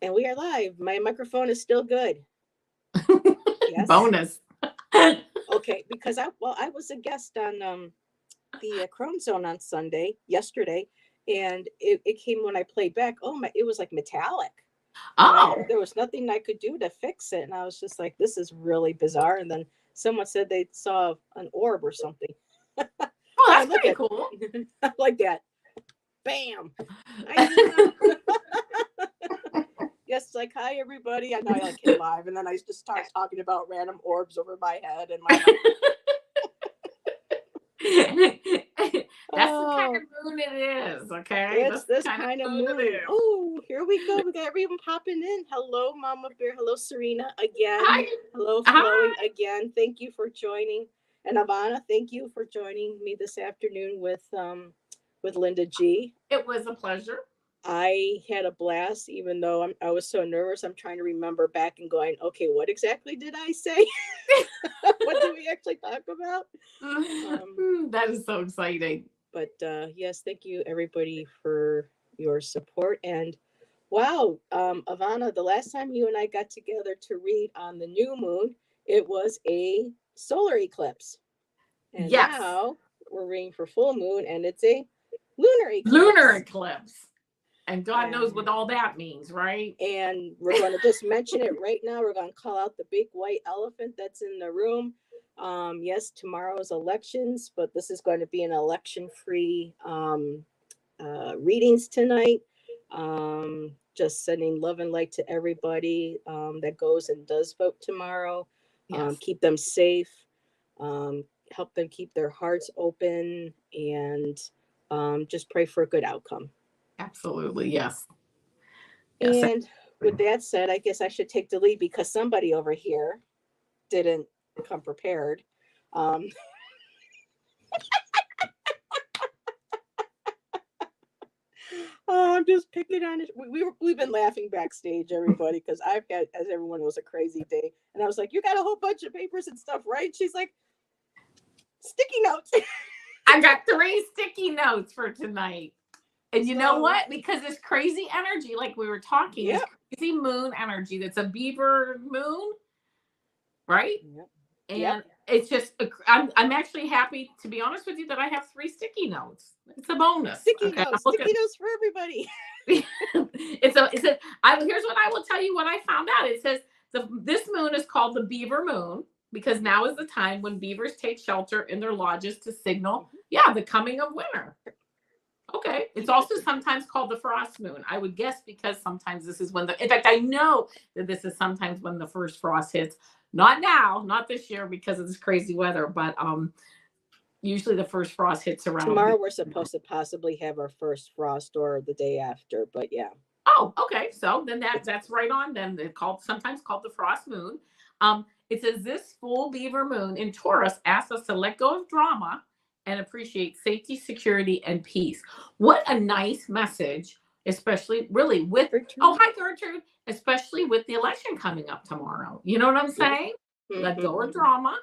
And we are live. My microphone is still good. Yes. Bonus. Okay. Because I was a guest on the Chrome Zone on Sunday yesterday, and it came when I played back. Oh my! It was like metallic, and Oh, there was nothing I could do to fix it. And I was just like, this is really bizarre. And then someone said they saw an orb or something. well, Oh, that's look pretty at cool. like that. Bam! Hi, Nina. Yes, it's like, hi everybody. I know I like hit live, and then I just start talking about random orbs over my head and my mouth. That's the kind Oh, of moon it is, okay? it's That's the this kind of kind of moon it moon. is. Oh, here we go. We got everyone popping in. Hello, Mama Bear. Hello, Serena again. Hi. Hello, Flowing Hi. again. Thank you for joining. And Ivana, thank you for joining me this afternoon with Linda G. It was a pleasure. I had a blast, even though I was so nervous. I'm trying to remember back and going, okay, what exactly did I say? What did we actually talk about? Um, That is so exciting. but yes, thank you everybody for your support. And wow, Ivana, the last time you and I got together to read on the new moon, it was a solar eclipse. And Yes. now we're reading for full moon, and it's a lunar Lunar eclipse. eclipse. And God knows And what all that means, right? we're going to just mention it right now. We're going to call out the big white elephant that's in the room. Yes, tomorrow's elections, but this is going to be an election-free readings tonight. Just sending love and light to everybody that goes and does vote tomorrow. Yes. Keep them safe. Help them keep their hearts open, and just pray for a good outcome. Absolutely. Yes. Yes. And with that said, I guess I should take the lead because somebody over here didn't come prepared. Um, oh, I'm just picking on it. We've been laughing backstage, everybody, because I've had, as everyone was, a crazy day, and I was like, "You got a whole bunch of papers and stuff, right?" She's like, "Sticky notes." I got 3 sticky notes for tonight. And you know So what? Because this crazy energy, like we were talking, this yep, crazy moon energy that's a beaver moon, right? yep, yep. And it's just, I'm actually happy, to be honest with you, that I have 3 sticky notes. It's a bonus. Okay. I'm Sticky looking. notes for everybody. Here's what I will tell you what I found out. It says this moon is called the beaver moon because now is the time when beavers take shelter in their lodges to signal, yeah, the coming of winter. Okay. It's also sometimes called the frost moon. I would guess because sometimes this is when in fact, I know that this is sometimes when the first frost hits. Not now, not this year because of this crazy weather, but usually the first frost hits around. Tomorrow we're supposed to possibly have our first frost, or the day after, but yeah. Oh, okay. So then that's right on. Then it's called sometimes called the frost moon. It says this full beaver moon in Taurus asks us to let go of drama and appreciate safety, security, and peace. What a nice message, especially really Hi, with, oh, Gertrude. hi Gertrude, especially with the election coming up tomorrow. You know what I'm Yep. saying? Let Mm-hmm. go of drama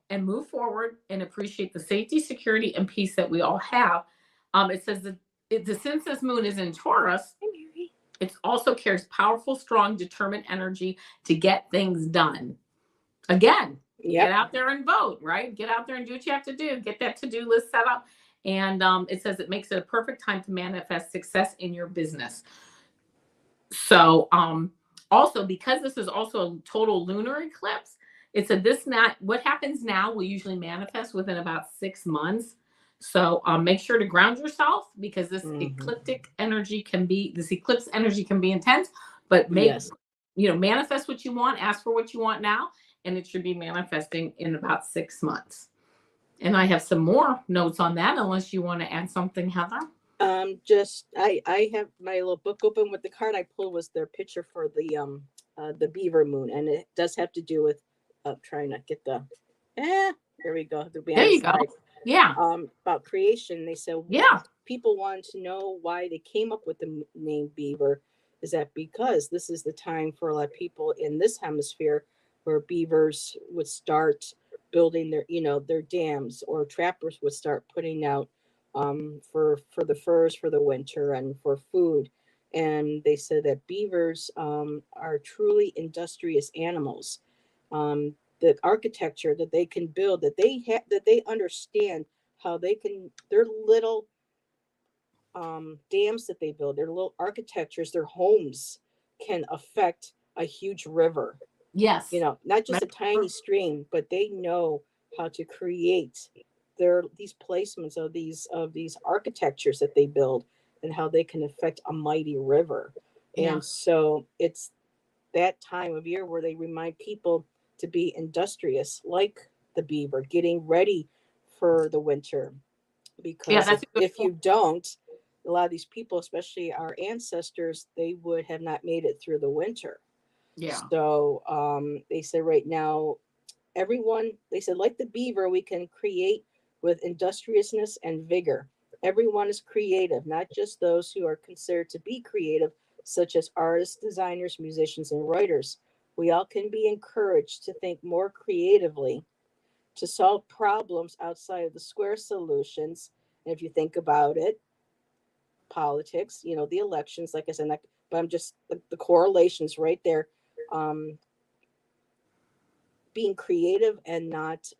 and move forward and appreciate the safety, security, and peace that we all have. It says that since this moon is in Taurus, Hi, Mary. it also carries powerful, strong, determined energy to get things done. Again, get Yep. out there and vote, right? Get out there and do what you have to do. Get that to-do list set up. And it says it makes it a perfect time to manifest success in your business. So also, because this is also a total lunar eclipse, it said this not what happens now will usually manifest within about 6 months. So make sure to ground yourself because Mm-hmm. this eclipse energy can be intense, but Yes. manifest what you want, ask for what you want now, and it should be manifesting in about 6 months. And I have some more notes on that, unless you want to add something, Heather. Just I have my little book open. With the card I pulled was their picture for the beaver moon, and it does have to do with trying to get the here we go, the There band you go. side. Yeah. About creation. They said Yeah. people wanted to know why they came up with the name beaver. Is that because this is the time for a lot of people in this hemisphere where beavers would start building their dams, or trappers would start putting out for the furs for the winter and for food. and they said that beavers are truly industrious animals. The architecture that they can build, that they have, that they understand how they can, their little dams that they build, their little architectures, their homes can affect a huge river. You Yes. know, not just That's a tiny stream, but they know how to create their these placements of these architectures that they build and how they can affect a mighty river. yeah. And so it's that time of year where they remind people to be industrious, like the beaver, getting ready for the winter. Yeah, Because that's a good if point. you don't, a lot of these people, especially our ancestors, they would have not made it through the winter. Yeah. So they say right now, everyone, they said, like the beaver, we can create with industriousness and vigor. Everyone is creative, not just those who are considered to be creative, such as artists, designers, musicians, and writers. We all can be encouraged to think more creatively, to solve problems outside of the square solutions. And if you think about it, politics, you know, the elections, like I said, but I'm just the correlations right there. Um, being creative and not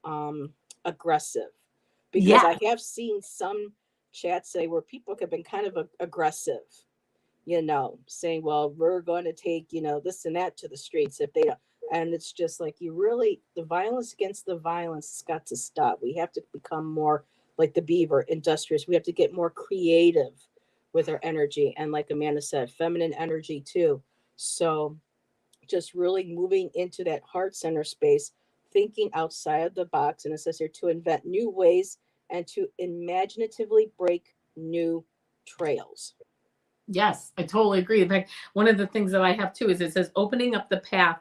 aggressive, because Yeah. I have seen some chats say where people have been kind of aggressive, you know, saying, well, we're going to take, you know, this and that to the streets if they don't. And it's just like, you really, the violence against the violence has got to stop. We have to become more like the beaver, industrious. We have to get more creative with our energy. And like Amanda said, feminine energy too. So just really moving into that heart center space, thinking outside of the box, and necessary to invent new ways and to imaginatively break new trails. Yes, I totally agree. In fact, one of the things that I have too is it says opening up the path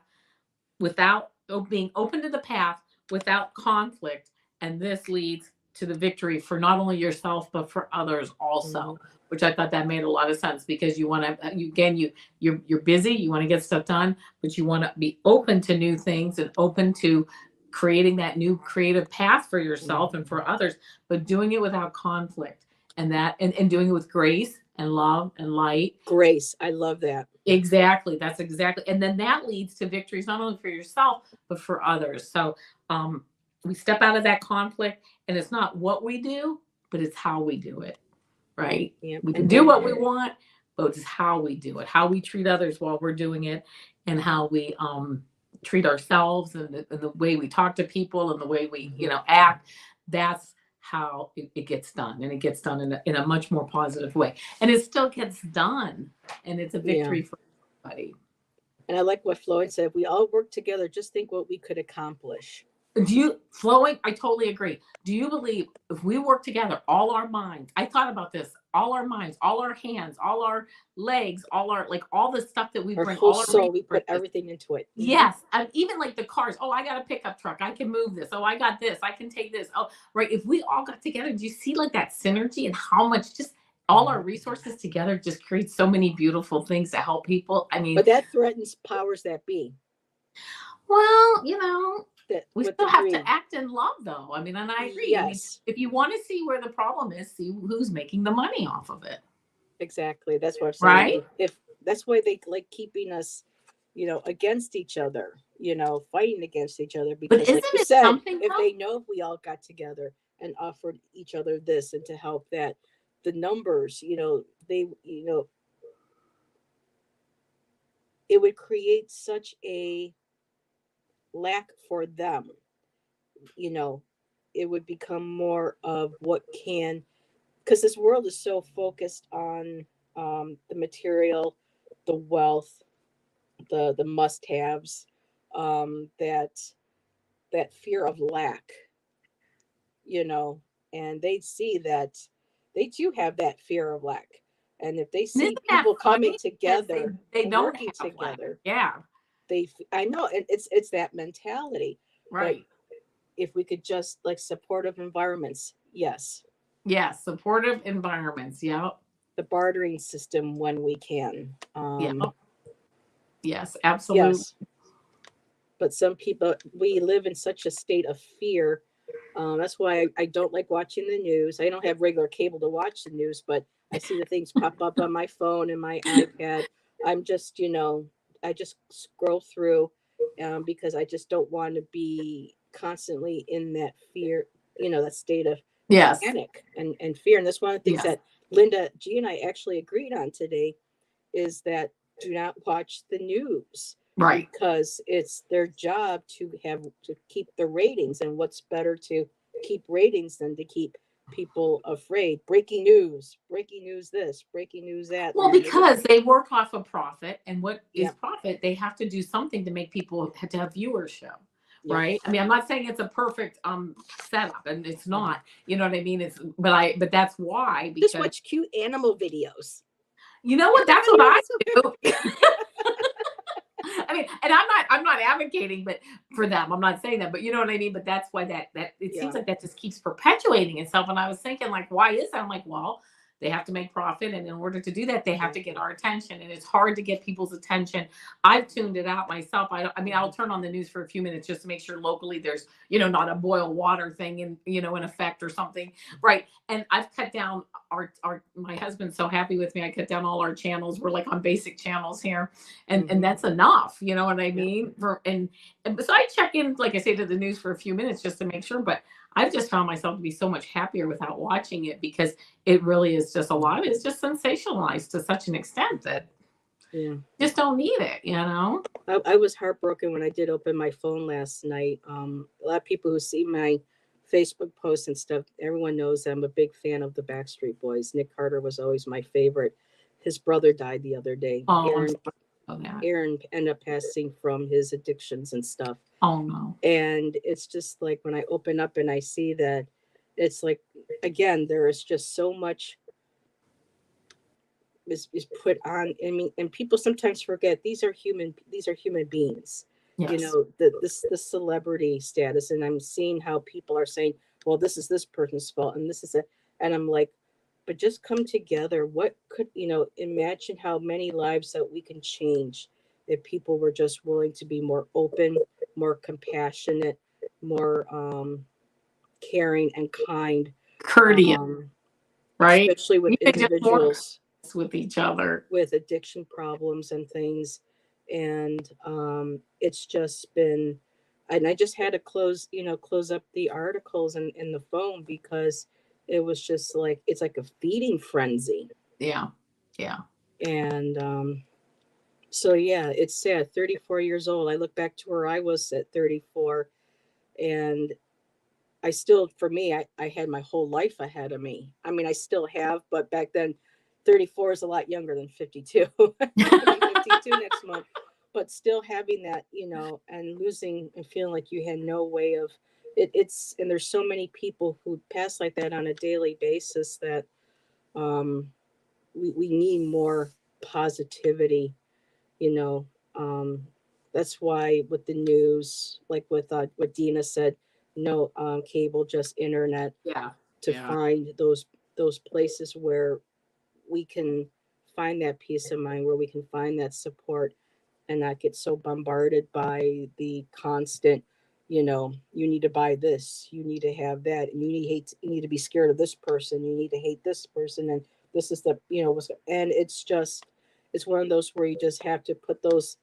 without being open to the path without conflict, and this leads to the victory for not only yourself but for others Mm-hmm. also, which I thought that made a lot of sense because you want to you again you're busy, you want to get stuff done, but you want to be open to new things and open to creating that new creative path for yourself and Mm-hmm. for others, but doing it without conflict, and doing it with grace and love and light. Grace, I love that. Exactly. That's exactly. And then that leads to victories not only for yourself, but for others. So um, we step out of that conflict, and it's not what we do, but it's how we do it. Right. Yeah, We can do what we want, but it's how we do it, how we treat others while we're doing it, and how we treat ourselves, and the way we talk to people and the way we, mm-hmm. act. That's how it gets done. And it gets done in a much more positive way. And it still gets done. And it's a Yeah. victory for everybody. And I like what Floyd said. If we all work together, just think what we could accomplish. Do you flowing? I totally agree. Do you believe if we work together, all our minds? I thought about this. All our minds, all our hands, all our legs, all our like all the stuff that we Our bring, whole all our soul, we put resources. everything into it. Mm-hmm. Yes, even like the cars. Oh, I got a pickup truck. I can move this. Oh, I got this. I can take this. Oh, right. If we all got together, do you see like that synergy and how much just all our resources together just create so many beautiful things to help people? I mean, But that threatens powers that be. well, That we with the still have to greed. act in love, though. I mean, and I agree. I mean, Yes, if you want to see where the problem is, see who's making the money off of it, exactly. That's what I'm saying. right? If that's why they like keeping us, you know, against each other, you know, fighting against each other, But because isn't like you it said, something if though? they know if we all got together and offered each other this and to help that, the numbers, you know, they, you know, it would create such a lack for them, you know, it would become more of what can, because this world is so focused on the material, the wealth, the must haves, that that fear of lack, you know, and they see that they too have that fear of lack. And if they And see isn't that people coming funny? Because they together, they don't working have lack. together, Yeah, I know it's that mentality. But right. if we could just like supportive environments, yes, Yeah, supportive environments. Yeah, the bartering system when we can. yeah, yes, absolutely. Yes, but some people, we live in such a state of fear. That's why I don't like watching the news. I don't have regular cable to watch the news, but I see the things pop up on my phone and my iPad. I'm just, I just scroll through because I just don't want to be constantly in that fear, that state of Yes. panic and fear. And that's one of the things Yes. that Linda G and I actually agreed on today is that do not watch the news. Right. Because it's their job to keep the ratings, and what's better to keep ratings than to keep people afraid. Breaking news this, breaking news that. Well, because they work off of profit, and what is profit? They have to do something to make people to have viewership. Right. I mean, I'm not saying it's a perfect setup, and it's not. You know what I mean? But that's why. Because just watch cute animal videos. You know what? That's what I do. I mean, and I'm not advocating, but for them, I'm not saying that, but you know what I mean? But that's why that it seems like that just keeps perpetuating itself. And I was thinking, like, why is that? I'm like, well, they have to make profit, and in order to do that, they have to get our attention, and it's hard to get people's attention. I've tuned it out myself. I mean, I'll turn on the news for a few minutes just to make sure locally there's, not a boil water thing in effect or something, right? And I've cut down my husband's so happy with me. I cut down all our channels. We're like on basic channels here, and that's enough. You know what I mean? And so I check in, like I say, to the news for a few minutes just to make sure, but I've just found myself to be so much happier without watching it, because it really is just a lot of it is just sensationalized to such an extent that just don't need it, I was heartbroken when I did open my phone last night. A lot of people who see my Facebook posts and stuff, everyone knows that I'm a big fan of the Backstreet Boys. Nick Carter was always my favorite. His brother died the other day. Aaron ended up passing from his addictions and stuff. Oh no. And it's just like when I open up and I see that, it's like, again, there is just so much is put on. I mean, and people sometimes forget these are human beings. Yes. The celebrity status, and I'm seeing how people are saying, well, this is this person's fault and this is it. And I'm like, but just come together. What could, imagine how many lives that we can change if people were just willing to be more open, more compassionate, more caring and kind. Courteous, right? Especially with individuals with each other with addiction problems and things. And it's just been, and I just had to close up the articles in the phone because it was just like, it's like a feeding frenzy. Yeah. And so it's sad. 34 years old. I look back to where I was at 34, and I still, for me, I had my whole life ahead of me. I mean, I still have, but back then 34 is a lot younger than 52. 52 next month. But still having that, and losing and feeling like you had no way of it. And there's so many people who pass like that on a daily basis that we need more positivity, that's why with the news, like with what Dina said, no cable, just internet. Find those places where we can find that peace of mind, where we can find that support and not get so bombarded by the constant, you need to buy this, you need to have that, and you need to be scared of this person, you need to hate this person, and this is the, and it's one of those where you just have to put those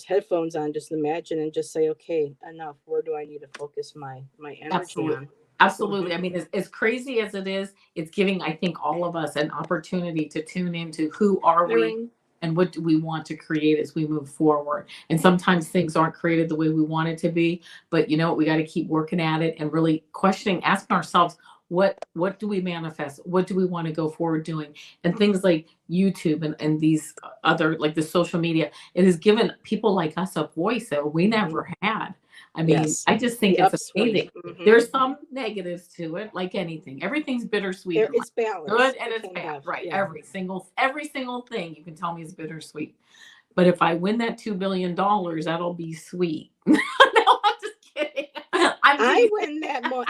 headphones on, just imagine and just say, okay, enough. Where do I need to focus my energy on? Absolutely. I mean, as crazy as it is, it's giving, I think, all of us an opportunity to tune into who are we and what do we want to create as we move forward. And sometimes things aren't created the way we want it to be, but we got to keep working at it and really questioning, asking ourselves, what do we manifest? What do we want to go forward doing? And things like YouTube and these other, like the social media, it has given people like us a voice that we never had. I mean, I just think it's amazing. There's some negatives to it, like anything. Everything's bittersweet. It's balanced. Good and it's bad, right? Yeah. Every single thing you can tell me is bittersweet. But if I win that $2 billion, that'll be sweet. No, I'm just kidding. I win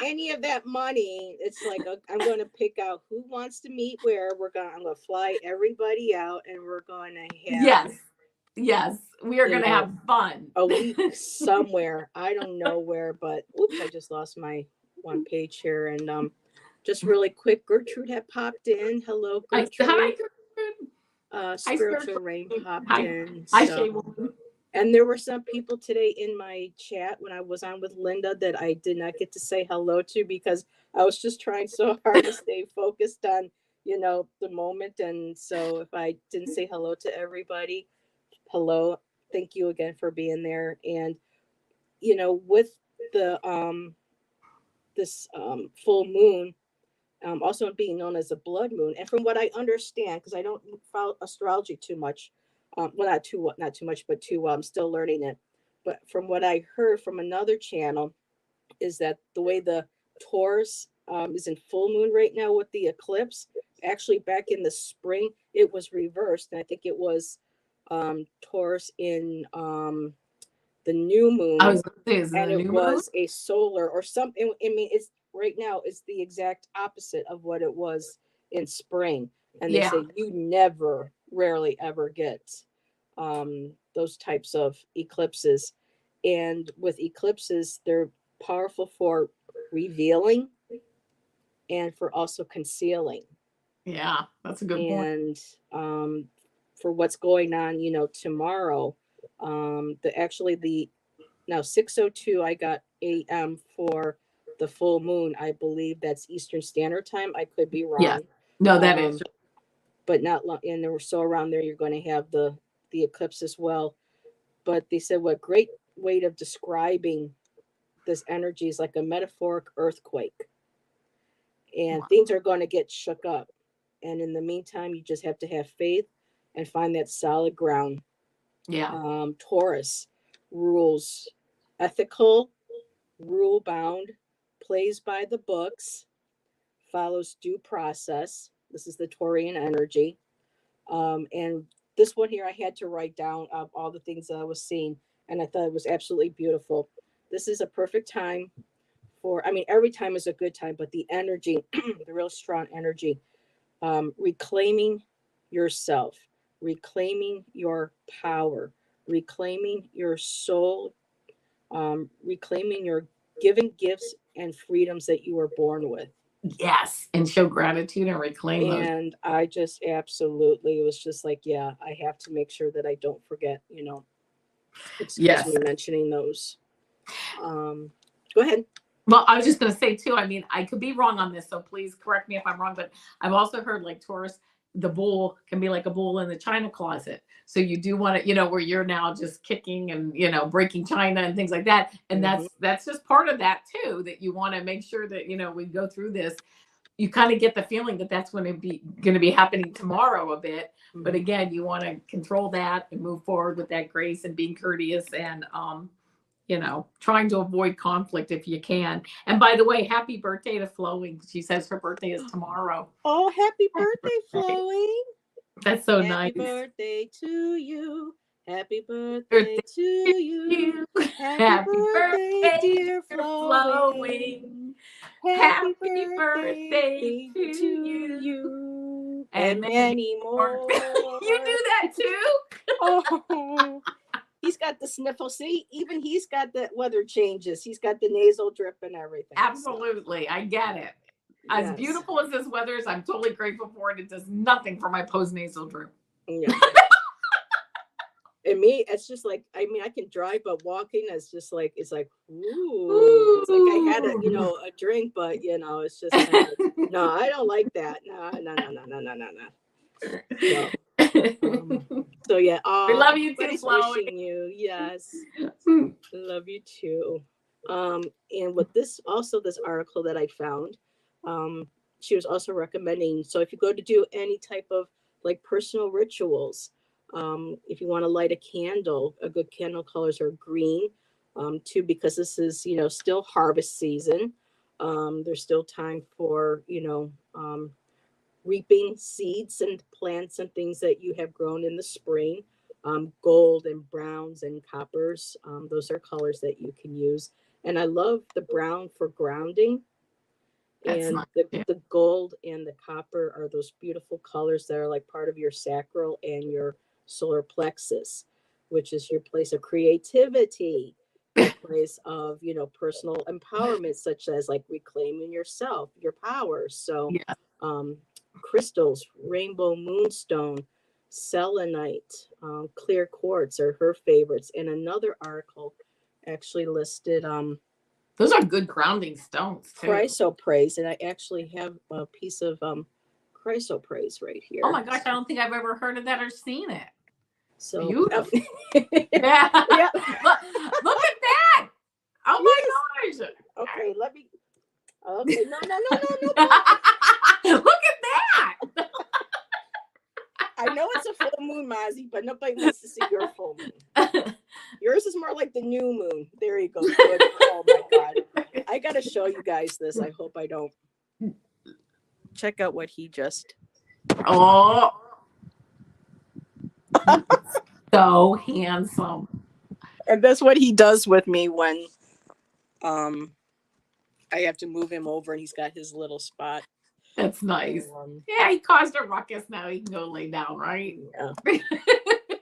any of that money. It's like I'm going to pick out who wants to meet where. I'm going to fly everybody out, and we're going to have. Yes, we are going to have fun. A week somewhere. I don't know where, but oops, I just lost my one page here, and just really quick, Gertrude had popped in. Hello, Hi, Gertrude. Gertrude. Hi, Spiritual Spiritual. Rain popped Hi, in. hi, So, Shay Woman. and there were some people today in my chat when I was on with Linda that I did not get to say hello to because I was just trying so hard to stay focused on, the moment. And so if I didn't say hello to everybody, hello, thank you again for being there. And, with the this full moon, also being known as a blood moon. And from what I understand, because I don't follow astrology too much, well, not too much, but too well. I'm still learning it. But from what I heard from another channel, is that the way the Taurus is in full moon right now with the eclipse, actually back in the spring, it was reversed. And I think it was Taurus in the new moon. I was going to say, is it And the it new moon? was a solar or something. I mean, it's right now it's the exact opposite of what it was in spring. And they Yeah. say you never, rarely ever get those types of eclipses. And with eclipses, they're powerful for revealing and for also concealing. Yeah, that's a good point. And for what's going on, tomorrow, the now 6:02 I got AM for the full moon. I believe that's Eastern Standard Time. I could be Yes. wrong. No, that is. But not long, and there were so around there you're going to have the eclipse as well. But they said what great way of describing this energy is like a metaphoric earthquake. And Wow. things are going to get shook up. And in the meantime, you just have to have faith and find that solid ground. Yeah. Taurus rules ethical, rule bound, plays by the books, follows due process. This is the Taurian energy. And this one here, I had to write down all the things that I was seeing, and I thought it was absolutely beautiful. This is a perfect time I mean, every time is a good time, but the energy, the real strong energy, reclaiming yourself, reclaiming your power, reclaiming your soul, reclaiming your given gifts and freedoms that you were born with. Yes. And show gratitude and reclaim those. And I just absolutely, it was just like, yeah, I have to make sure that I don't forget, excuse me, mentioning those. Go ahead. Well, I was just going to say too, I mean, I could be wrong on this, so please correct me if I'm wrong, but I've also heard like Taurus, the bull can be like a bull in the china closet. So you do want to, where you're now just kicking and, breaking china and things like that. And that's just part of that too, that you want to make sure that, we go through this. You kind of get the feeling that that's going to be happening tomorrow a bit. But again, you want to control that and move forward with that grace and being courteous and, trying to avoid conflict if you can. And by the way, happy birthday to Flowing. She says her birthday is tomorrow. Oh, happy birthday, Flowing. That's so happy nice. Happy birthday to you. Happy birthday to you. Happy birthday, dear Flowing. Happy birthday to you. And many more. You do that too? Oh. He's got the sniffle. See, even he's got the weather changes. He's got the nasal drip and everything. Absolutely. So. I get it. As beautiful as this weather is, I'm totally grateful for it. It does nothing for my post-nasal drip. Yeah. And me, it's just like, I mean, I can drive, but walking is just like, it's like, ooh. It's like I had a drink, but it's just kind of like, no, I don't like that. No. So yeah, we love you too, Flowing. Wishing you, yes, love you too. And with this article that I found, she was also recommending. So if you go to do any type of like personal rituals, if you want to light a candle, a good candle colors are green, too, because this is still harvest season. There's still time for reaping seeds and plants and things that you have grown in the spring. Gold and browns and coppers. Those are colors that you can use. And I love the brown for grounding. And nice. the gold and the copper are those beautiful colors that are like part of your sacral and your solar plexus, which is your place of creativity a place of, you know, personal empowerment, such as like reclaiming yourself, your powers. So, Yeah. crystals, rainbow moonstone, selenite, clear quartz are her favorites. And another article actually listed Those are good grounding stones too. chrysoprase, and I actually have a piece of chrysoprase right here. Oh my gosh, I don't think I've ever heard of that or seen it. So Beautiful. yeah. Yeah. Look at that. Oh my gosh. Okay, let me. Okay, no. Look at that. I know it's a full moon, Mozzie, but nobody wants to see your full moon. Yours is more like the new moon. There you go. Good. Oh my God. I got to show you guys this. I hope I don't. Check out what he just. Oh. So handsome. And that's what he does with me when I have to move him over and he's got his little spot. That's nice. So, yeah, he caused a ruckus. Now he can go lay down, right? Yeah.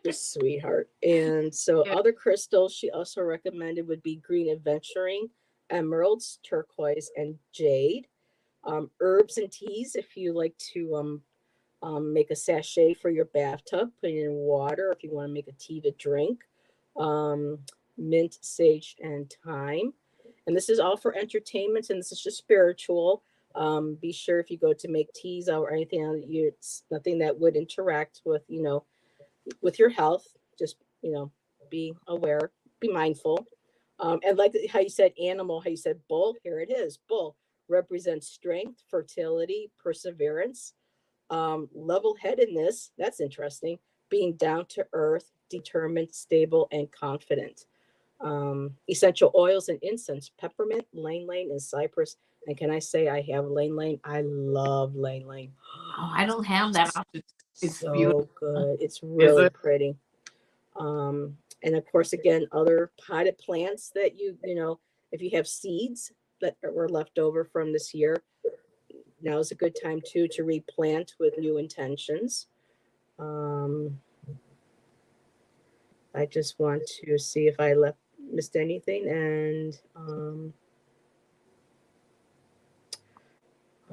Just sweetheart. And so other crystals she also recommended would be green aventurine, emeralds, turquoise, and jade. Herbs and teas if you like to make a sachet for your bathtub, put it in water if you want to make a tea to drink. Mint, sage, and thyme. And this is all for entertainment, and this is just spiritual. Be sure if you go to make teas or anything, it's nothing that would interact with, you know, with your health. Just, you know, be aware, be mindful. And like how you said animal, how you said bull, here it is. Bull represents strength, fertility, perseverance, level-headedness. That's interesting. Being down to earth, determined, stable, and confident. Essential oils and incense, peppermint, lane, and cypress. And can I say I have lane? I love lane. Oh, I don't have that option. It's so beautiful. good. It's really pretty. And of course, again, other potted plants that you know, if you have seeds that were left over from this year, now is a good time too to replant with new intentions. I just want to see if I missed anything, and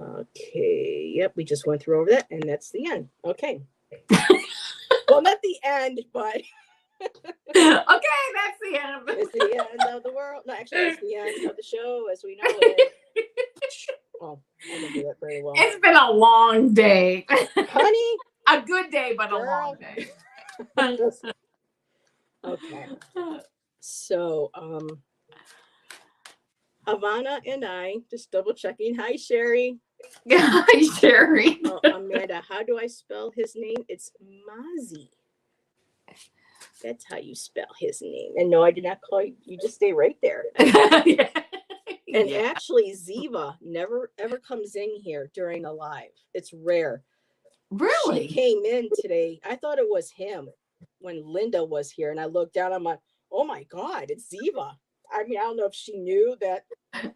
okay, yep, we just went through over that, and that's the end. Okay. Well, not the end, but okay, that's the end. It's the end of the world. No, actually, it's the end of the show as we know it. Oh, I didn't do that very well. It's been a long day. Honey. A good day, but girl. A long day. Okay. So, Ivana and I, just double checking. Hi, Sherry. Hi, Sherry. Amanda, how do I spell his name? It's Mozzie. That's how you spell his name. And no, I did not call you. You just stay right there. Yeah. And actually, Ziva never ever comes in here during a live. It's rare. Really? She came in today. I thought it was him when Linda was here. And I looked down. I'm like, oh my God, it's Ziva. I mean, I don't know if she knew that.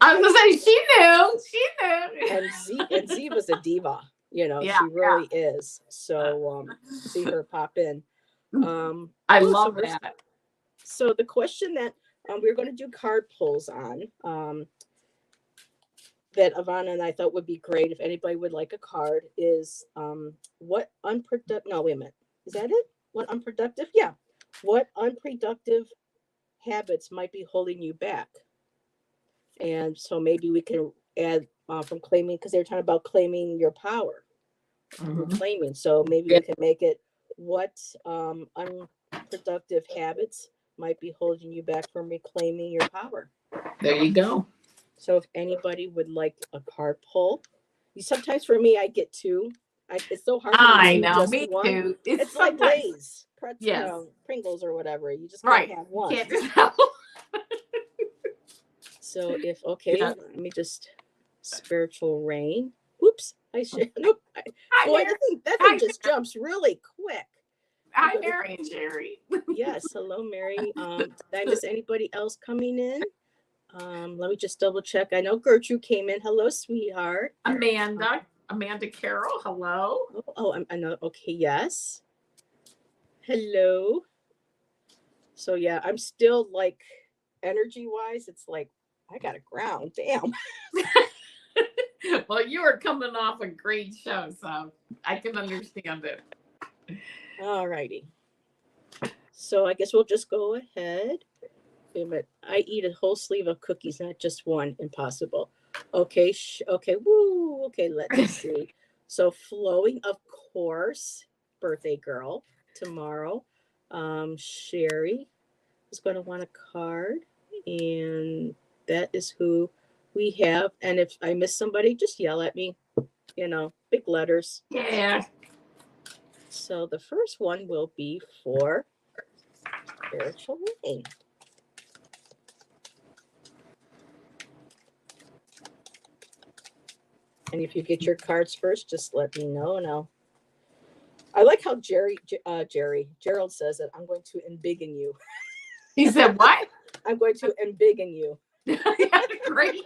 I was going to say, she knew. And Ziva's a diva. You know, she really is. So see her pop in. I love that. So the question that we're going to do card pulls on, that Ivana and I thought would be great if anybody would like a card is what unproductive, no, wait a minute. Is that it? What unproductive? Yeah. What unproductive habits might be holding you back? And so maybe we can add from claiming, because they're talking about claiming your power. Reclaiming. So maybe we can make it what unproductive habits might be holding you back from reclaiming your power. There you go. So if anybody would like a card pull, sometimes for me I get two. It's so hard. I know, just me one. Too. It's like Lay's, you know, Pringles or whatever. You just can't have one. Can't just have one. So if let me just spiritual rain. Oops, I should. Nope. Boy, that thing just jumps really quick. Hi, Mary and Jerry. Yes, hello, Mary. Did I miss anybody else coming in? Let me just double check. I know Gertrude came in. Hello, sweetheart. Amanda Carroll. Hello. I know. Okay, yes. Hello. So yeah, I'm still like energy wise, it's like I got to ground. Damn. Well, you are coming off a great show, so I can understand it. All righty. So I guess we'll just go ahead. Wait a minute. I eat a whole sleeve of cookies, not just one. Impossible. Okay. Okay. Woo. Okay. Let's see. So flowing, of course. Birthday girl tomorrow. Sherry is going to want a card, and that is who we have. And if I miss somebody, just yell at me. Big letters. Yeah. So the first one will be for spiritual rain. And if you get your cards first, just let me know. And I like how Gerald says that I'm going to embiggen you. He said what? I'm going to embiggen you. Yeah, great.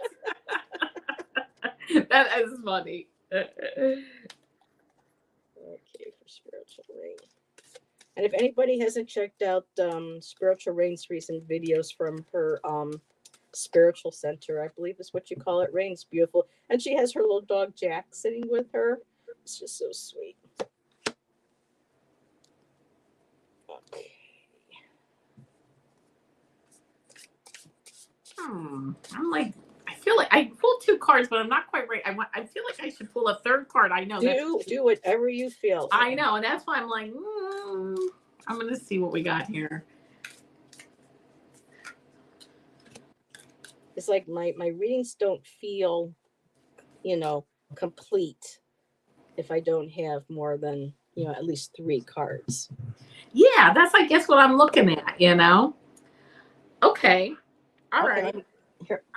That is funny. Okay, for spiritual rain. And if anybody hasn't checked out Spiritual Rain's recent videos from her spiritual center, I believe is what you call it. Rain's beautiful. And she has her little dog Jack sitting with her. It's just so sweet. Okay. I'm like, I feel like I pulled 2 cards, but I'm not quite right. I feel like I should pull a 3rd card. I know Do whatever you feel. I know, and that's why I'm like, I'm gonna see what we got here. It's like my readings don't feel, complete if I don't have more than, at least 3 cards. Yeah, that's I guess what I'm looking at, Okay. All right.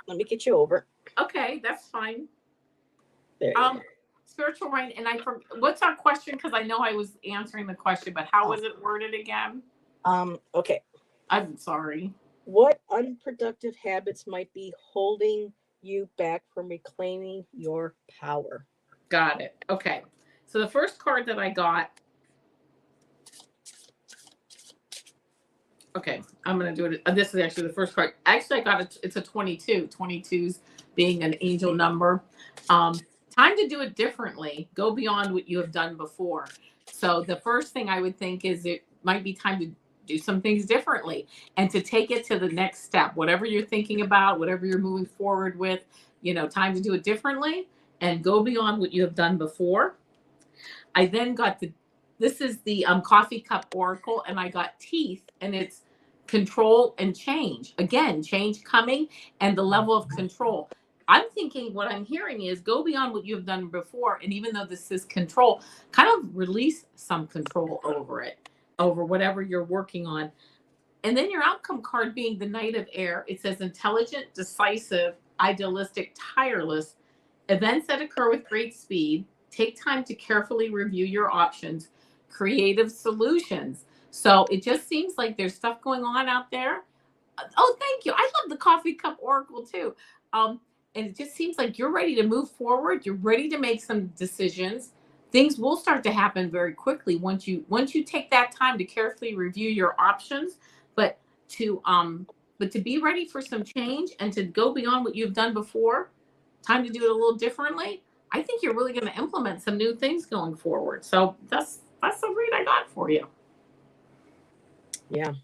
Let me get you over. Okay, that's fine. There you go. Spiritual rain, and what's our question? Because I know I was answering the question, but how was it worded again? Okay. I'm sorry. What unproductive habits might be holding you back from reclaiming your power? Got it. Okay. So the first card that I got. Okay, I'm going to do it. This is actually the first card. Actually, I got it. It's a 22. 22s being an angel number. Time to do it differently. Go beyond what you have done before. So the first thing I would think is it might be time to do some things differently and to take it to the next step. Whatever you're thinking about, whatever you're moving forward with, time to do it differently and go beyond what you have done before. I then got this is the coffee cup oracle, and I got teeth, and it's control and change. Again, change coming and the level of control. I'm thinking what I'm hearing is go beyond what you've done before. And even though this is control, kind of release some control over it, over whatever you're working on. And then your outcome card being the Knight of Air, it says intelligent, decisive, idealistic, tireless, events that occur with great speed, take time to carefully review your options, creative solutions. So it just seems like there's stuff going on out there. Oh, thank you. I love the coffee cup oracle too. And it just seems like you're ready to move forward. You're ready to make some decisions. Things will start to happen very quickly once you take that time to carefully review your options, but to be ready for some change and to go beyond what you've done before. Time to do it a little differently. I think you're really going to implement some new things going forward. So that's the read I got for you. Yeah,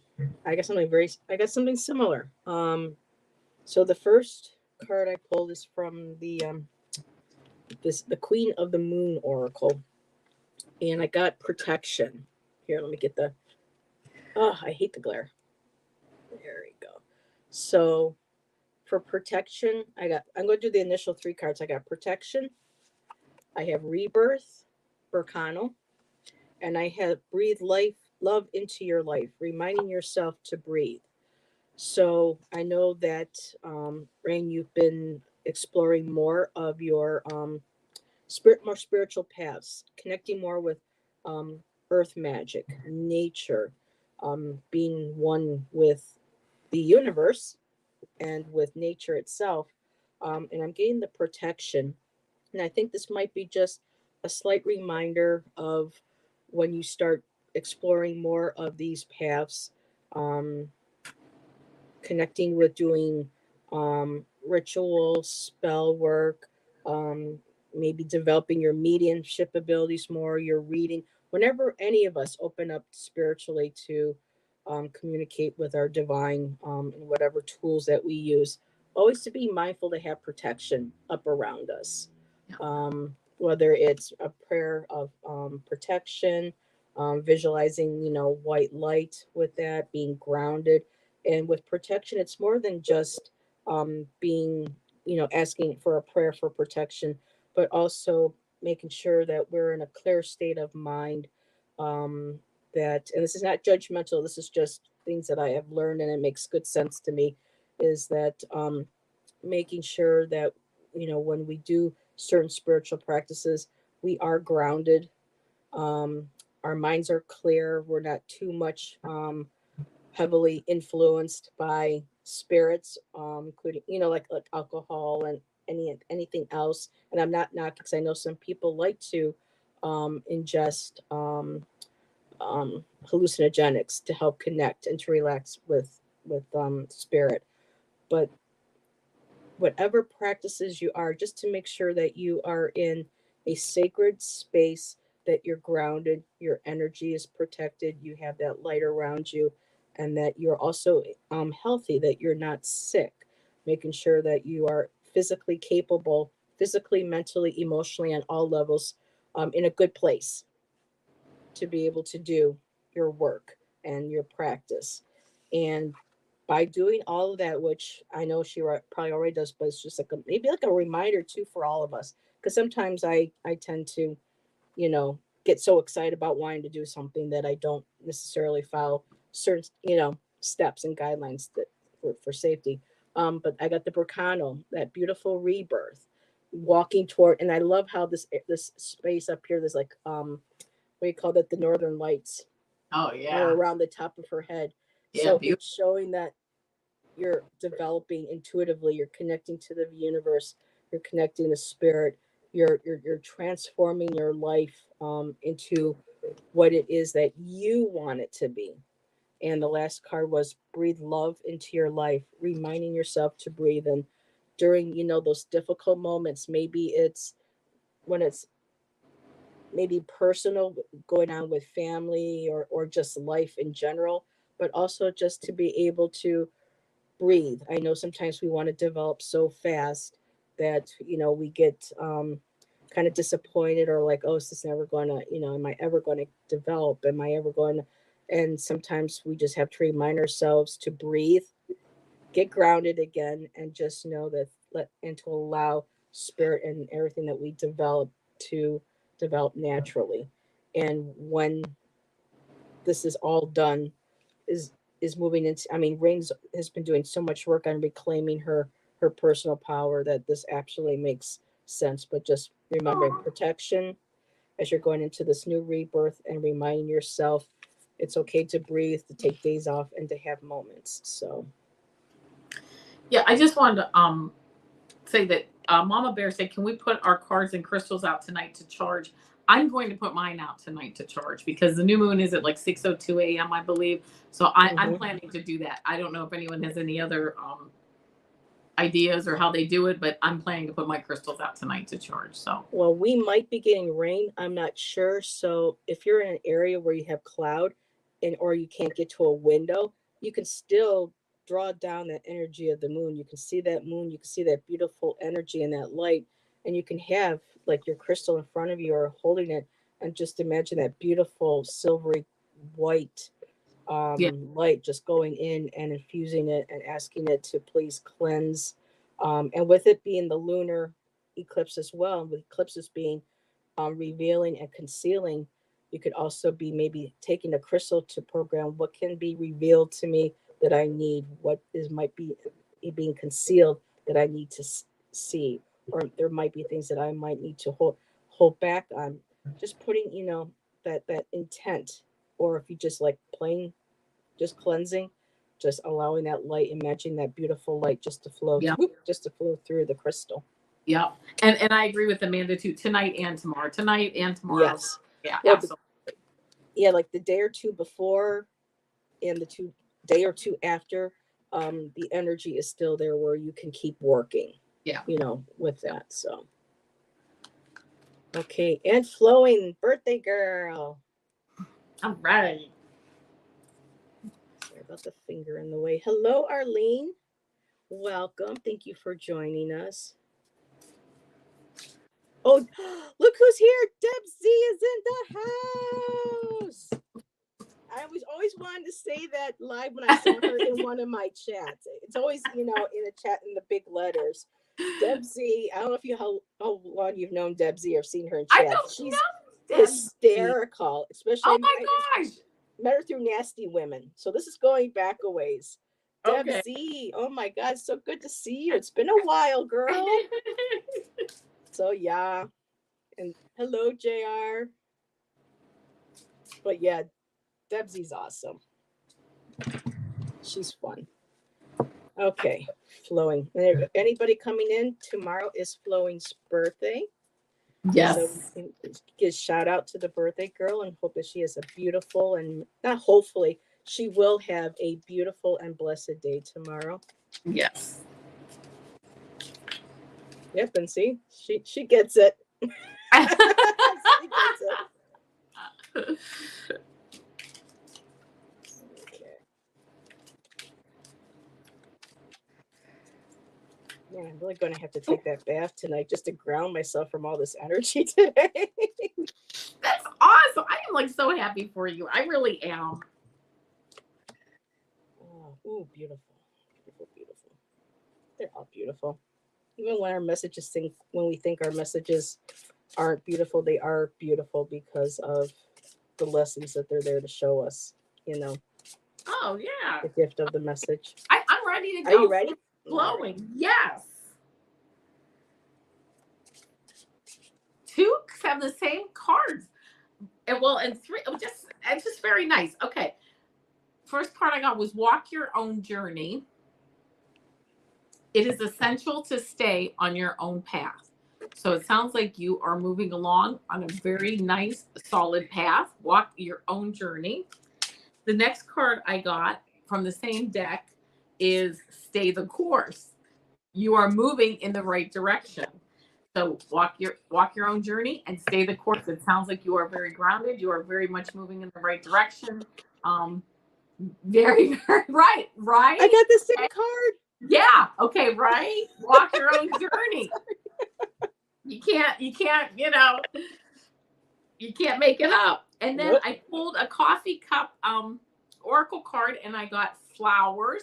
I got something similar. So the first card I pulled is from the Queen of the Moon oracle, and I got protection. Here, let me get the. Oh, I hate the glare. There we go. So for protection, I'm going to do the initial 3 cards. I got protection. I have rebirth, Berkano, and I have breathe love into your life, reminding yourself to breathe. So I know that, Rain, you've been exploring more of your more spiritual paths, connecting more with earth magic, nature, being one with the universe and with nature itself. And I'm getting the protection. And I think this might be just a slight reminder of when you start exploring more of these paths, connecting with doing ritual spell work, um, maybe developing your mediumship abilities more, your reading. Whenever any of us open up spiritually to communicate with our divine and whatever tools that we use, always to be mindful to have protection up around us. Yeah. Whether it's a prayer of protection, visualizing, white light with that, being grounded. And with protection, it's more than just being, asking for a prayer for protection, but also making sure that we're in a clear state of mind. Um, that, and this is not judgmental, this is just things that I have learned and it makes good sense to me, is that making sure that, when we do certain spiritual practices, we are grounded. Um, our minds are clear. We're not too much heavily influenced by spirits, including like alcohol and anything else. And I'm not knocking, because I know some people like to ingest hallucinogenics to help connect and to relax with spirit. But whatever practices you are, just to make sure that you are in a sacred space, that you're grounded, your energy is protected, you have that light around you, and that you're also healthy, that you're not sick, making sure that you are physically capable, physically, mentally, emotionally, on all levels, in a good place to be able to do your work and your practice. And by doing all of that, which I know she probably already does, but it's just like maybe like a reminder too for all of us, because sometimes I tend to, get so excited about wanting to do something that I don't necessarily follow certain, steps and guidelines that for safety. But I got the Bracano, that beautiful rebirth, walking toward, and I love how this space up here, there's like we call it the Northern Lights, Oh are yeah. around the top of her head. Yeah. So Beautiful. it's showing that you're developing intuitively, you're connecting to the universe, you're connecting to spirit, you're transforming your life into what it is that you want it to be. And the last card was breathe love into your life, reminding yourself to breathe. And during, those difficult moments, maybe it's when it's maybe personal going on with family, or just life in general, but also just to be able to breathe. I know sometimes we want to develop so fast that, we get kind of disappointed, or like, oh, is this never going to, am I ever going to develop? Am I ever going to? And sometimes we just have to remind ourselves to breathe, get grounded again, and just know that, and to allow spirit and everything that we develop to develop naturally. And when this is all done, is is moving into, I mean, Rains has been doing so much work on reclaiming her personal power, that this actually makes sense. But just remembering Oh. protection as you're going into this new rebirth, and reminding yourself it's okay to breathe, to take days off, and to have moments. So Yeah, I just wanted to say that Mama Bear said, "Can we put our cards and crystals out tonight to charge?" I'm going to put mine out tonight to charge because the new moon is at like 6:02 a.m. I believe. So I'm mhm. planning to do that. I don't know if anyone has any other ideas or how they do it, but I'm planning to put my crystals out tonight to charge. So Well, we might be getting rain. I'm not sure. So if you're in an area where you have cloud, and or you can't get to a window, you can still draw down that energy of the moon. You can see that moon, you can see that beautiful energy and that light, and you can have like your crystal in front of you or holding it, and just imagine that beautiful silvery white yeah, light just going in and infusing it, and asking it to please cleanse. And with it being the lunar eclipse as well, and with eclipses being revealing and concealing, you could also be maybe taking a crystal to program what can be revealed to me that I need, what is might be being concealed that I need to see, or there might be things that I might need to hold back on. Just putting, that intent, or if you just like plain just cleansing, just allowing that light, imagining that beautiful light just to flow, yeah, just to flow through the crystal. yeah. And I agree with Amanda too. Tonight and tomorrow. Tonight and tomorrow. Yes. Yeah, Well, absolutely. yeah, like the day or two before and the day or two after, the energy is still there where you can keep working. Yeah. With that. So okay, and flowing birthday girl. All right. Sorry about the finger in the way. Hello, Arlene. Welcome. Thank you for joining us. Oh, look who's here. Deb Z is in the house. I was always wanted to say that live when I saw her in one of my chats. It's always, in a chat in the big letters. Deb Z, I don't know if how long you've known Deb Z or seen her in I chat. don't She's know. hysterical, especially Oh my gosh. met her through Nasty Women. So this is going back a ways. Deb Okay. Z, oh my God, so good to see you. It's been a while, girl. So yeah. And hello, JR. But yeah, Deb Z's awesome. She's fun. Okay, Flowing. Anybody coming in? Tomorrow is Flowing's birthday. Yes. So give a shout out to the birthday girl and hope that she has a beautiful and not hopefully, she will have a beautiful and blessed day tomorrow. Yes. Yep, and see, she gets it. She gets it. Okay. Man, I'm really going to have to take that bath tonight just to ground myself from all this energy today. That's awesome. I am so happy for you. I really am. Oh, ooh, beautiful. Beautiful, beautiful. They're all beautiful. Even when we think our messages aren't beautiful, they are beautiful because of the lessons that they're there to show us, Oh, yeah. the gift of the message. I'm ready to go. Are you ready? Flowing. Yes. 2 have the same cards. And 3, it's just very nice. Okay. First card I got was walk your own journey. It is essential to stay on your own path. So it sounds like you are moving along on a very nice, solid path. Walk your own journey. The next card I got from the same deck is stay the course. You are moving in the right direction. So walk your own journey and stay the course. It sounds like you are very grounded. You are very much moving in the right direction. Very, very right. I got the same card. Yeah. Okay. Right. Walk your own journey. You can't, you can't make it up. And then I pulled a coffee cup oracle card and I got flowers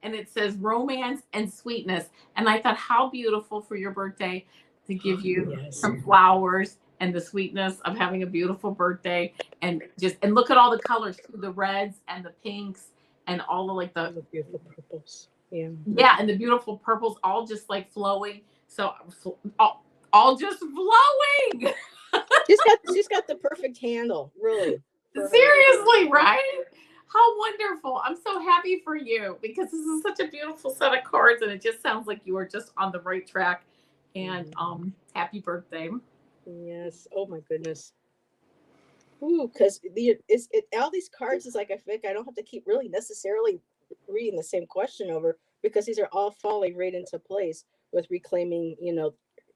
and it says romance and sweetness. And I thought how beautiful for your birthday to give you some flowers and the sweetness of having a beautiful birthday and look at all the colors too, the reds and the pinks and all the beautiful purples. Yeah. Yeah, and the beautiful purples all just flowing. So all just flowing. She's got the perfect handle, really. Seriously, right? How wonderful. I'm so happy for you because this is such a beautiful set of cards and it just sounds like you are just on the right track. And happy birthday. Yes. Oh my goodness. Ooh, because all these cards is I think I don't have to keep really necessarily reading the same question over because these are all falling right into place with reclaiming,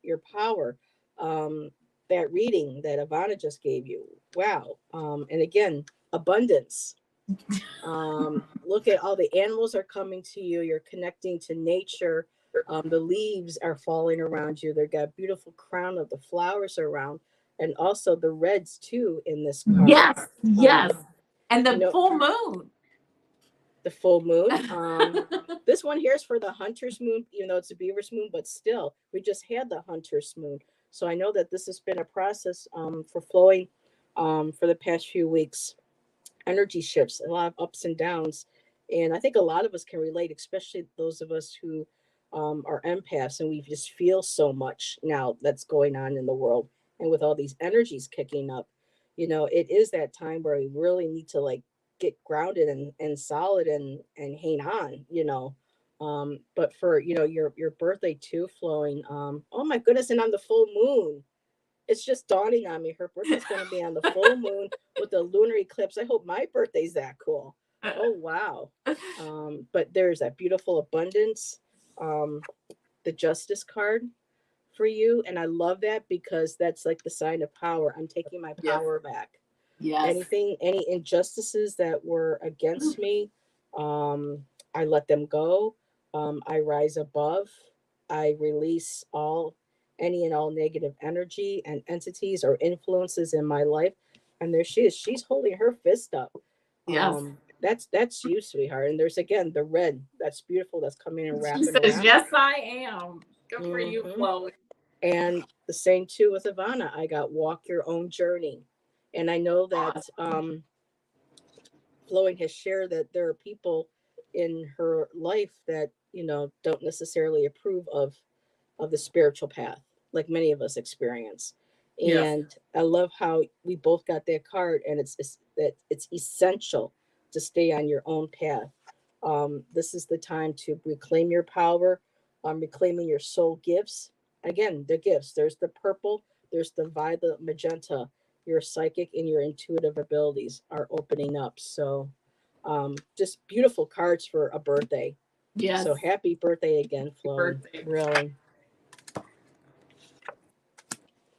your power. That reading that Ivana just gave you. Wow. And again, abundance. Look at all the animals are coming to you. You're connecting to nature. The leaves are falling around you. They've got beautiful crown of the flowers around. And also the reds too in this card. Yes. And the full moon. The full moon. This one here is for the hunter's moon, even though it's a beaver's moon, but still, we just had the hunter's moon. So I know that this has been a process for flowing for the past few weeks. Energy shifts, a lot of ups and downs. And I think a lot of us can relate, especially those of us who are empaths and we just feel so much now that's going on in the world. And with all these energies kicking up, it is that time where we really need to get grounded and solid and hang on. But for, your birthday too, Flowing. Oh my goodness. And on the full moon, it's just dawning on me. Her birthday's going to be on the full moon with the lunar eclipse. I hope my birthday's that cool. Oh, wow. But there's that beautiful abundance, the justice card for you. And I love that because that's like the sign of power. I'm taking my Yes. power back. Yes. Any injustices that were against me, I let them go. I rise above. I release any and all negative energy and entities or influences in my life. And there she is. She's holding her fist up. Yes. That's you, sweetheart. And there's again the red. That's beautiful. That's coming and She wrapping says, around. yes, I am. Good for you, Mhm. Chloe. And the same too with Ivana. I got walk your own journey. And I know that Chloe has shared that there are people in her life that, don't necessarily approve of the spiritual path, like many of us experience. Yes. And I love how we both got that card, and that it's essential to stay on your own path. This is the time to reclaim your power, reclaiming your soul gifts. Again, the gifts. There's the purple. There's the violet, magenta. Your psychic and your intuitive abilities are opening up. So, just beautiful cards for a birthday. Yes. So happy birthday again, Flo. Birthday. Really.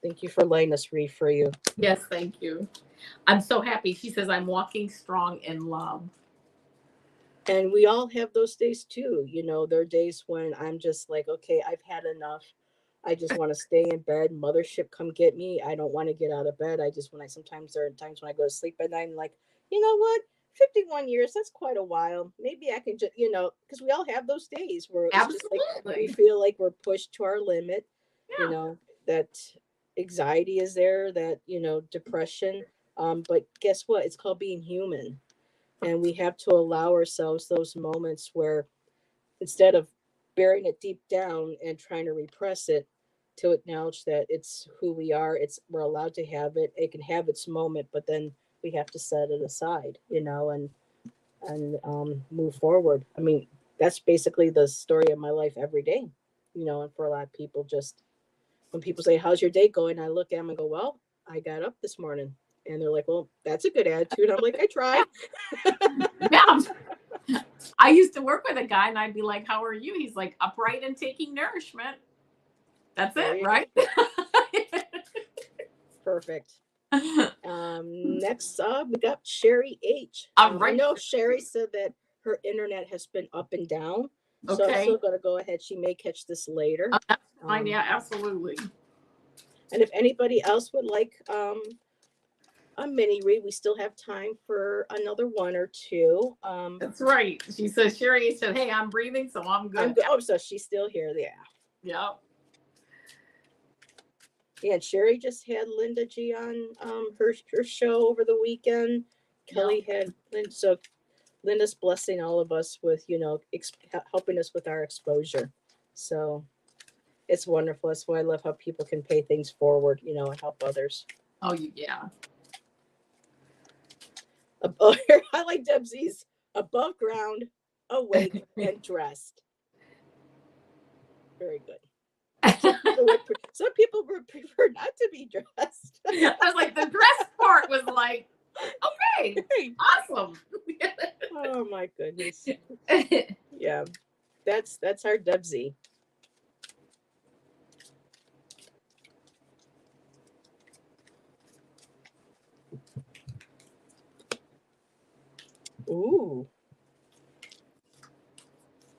Thank you for letting us read for you. Yes, thank you. I'm so happy. She says, I'm walking strong in love. And we all have those days too. There are days when I'm just like, okay, I've had enough. I just want to stay in bed. Mothership, come get me. I don't want to get out of bed. Sometimes there are times when I go to sleep at night and like, you know what? 51 years, that's quite a while. Maybe I can just, because we all have those days where it's just like we feel like we're pushed to our limit, Yeah. that anxiety is there, that, depression. But guess what? It's called being human. And we have to allow ourselves those moments where instead of burying it deep down and trying to repress it, to acknowledge that it's who we are. We're allowed to have it. It can have its moment, but then we have to set it aside, and move forward. I mean, that's basically the story of my life every day, and for a lot of people, just when people say, how's your day going? I look at them and go, well, I got up this morning. And they're like, well, that's a good attitude. I'm like, I try. Yeah. I used to work with a guy and I'd be like, how are you? He's like, upright and taking nourishment. That's it, right? Perfect. Next up, we got Sherry H. Right. I know Sherry said that her internet has been up and down. So Okay. I'm still going to go ahead. She may catch this later. That's fine. Yeah, absolutely. And if anybody else would like a mini read, we still have time for another one or two. That's right. She says, Sherry said, hey, I'm breathing, so I'm good. Oh, so she's still here. Yeah. Yep. Yeah, and Sherry just had Linda G on her show over the weekend. Kelly had Linda. So Linda's blessing all of us with, helping us with our exposure. So it's wonderful. That's why I love how people can pay things forward, and help others. Oh, yeah. I like Debsy's above ground, awake, and dressed. Very good. Some people would prefer not to be dressed. I was like, the dress part was like, okay, awesome. Oh my goodness. Yeah, that's our Debsy. Ooh.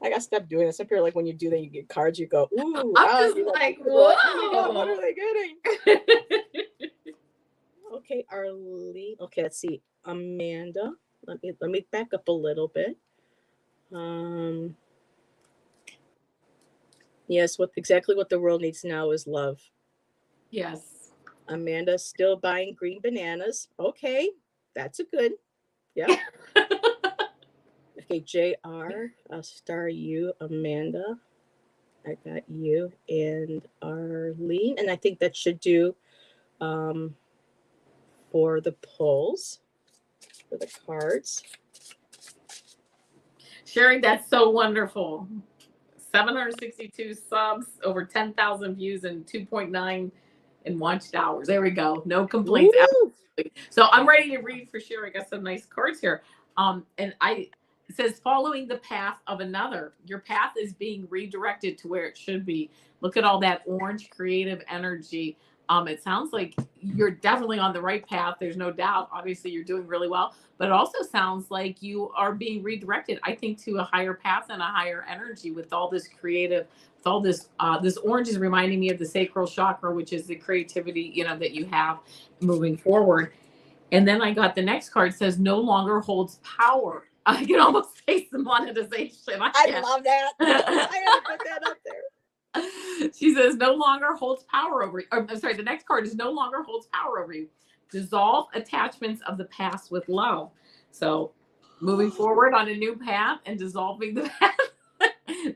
I gotta stop doing this. Up here, like when you do that, you get cards. You go, ooh. I'm just like, whoa. What are they getting? Okay, Arlene. Okay, let's see. Amanda. Let me back up a little bit. Yes, exactly what the world needs now is love. Yes. Amanda still buying green bananas. Okay, that's a good. Yeah. Okay, JR. I'll star you, Amanda. I got you and Arlene, and I think that should do for the polls, for the cards. Sherry, that's so wonderful. 762 subs, over 10,000 views, and 2.9 in watched hours. There we go. No complaints. So I'm ready to read for Sherry. I got some nice cards here. And It says following the path of another. Your path is being redirected to where it should be. Look at all that orange creative energy. It sounds like you're definitely on the right path. There's no doubt. Obviously, you're doing really well. But it also sounds like you are being redirected, I think, to a higher path and a higher energy with all this creative, with all this. This orange is reminding me of the sacral chakra, which is the creativity, that you have moving forward. And then I got the next card, says no longer holds power. I can almost taste the monetization. I love that. I had to put that up there. She says no longer holds power over you. I'm sorry, the next card is no longer holds power over you. Dissolve attachments of the past with love. So moving forward on a new path and dissolving the past,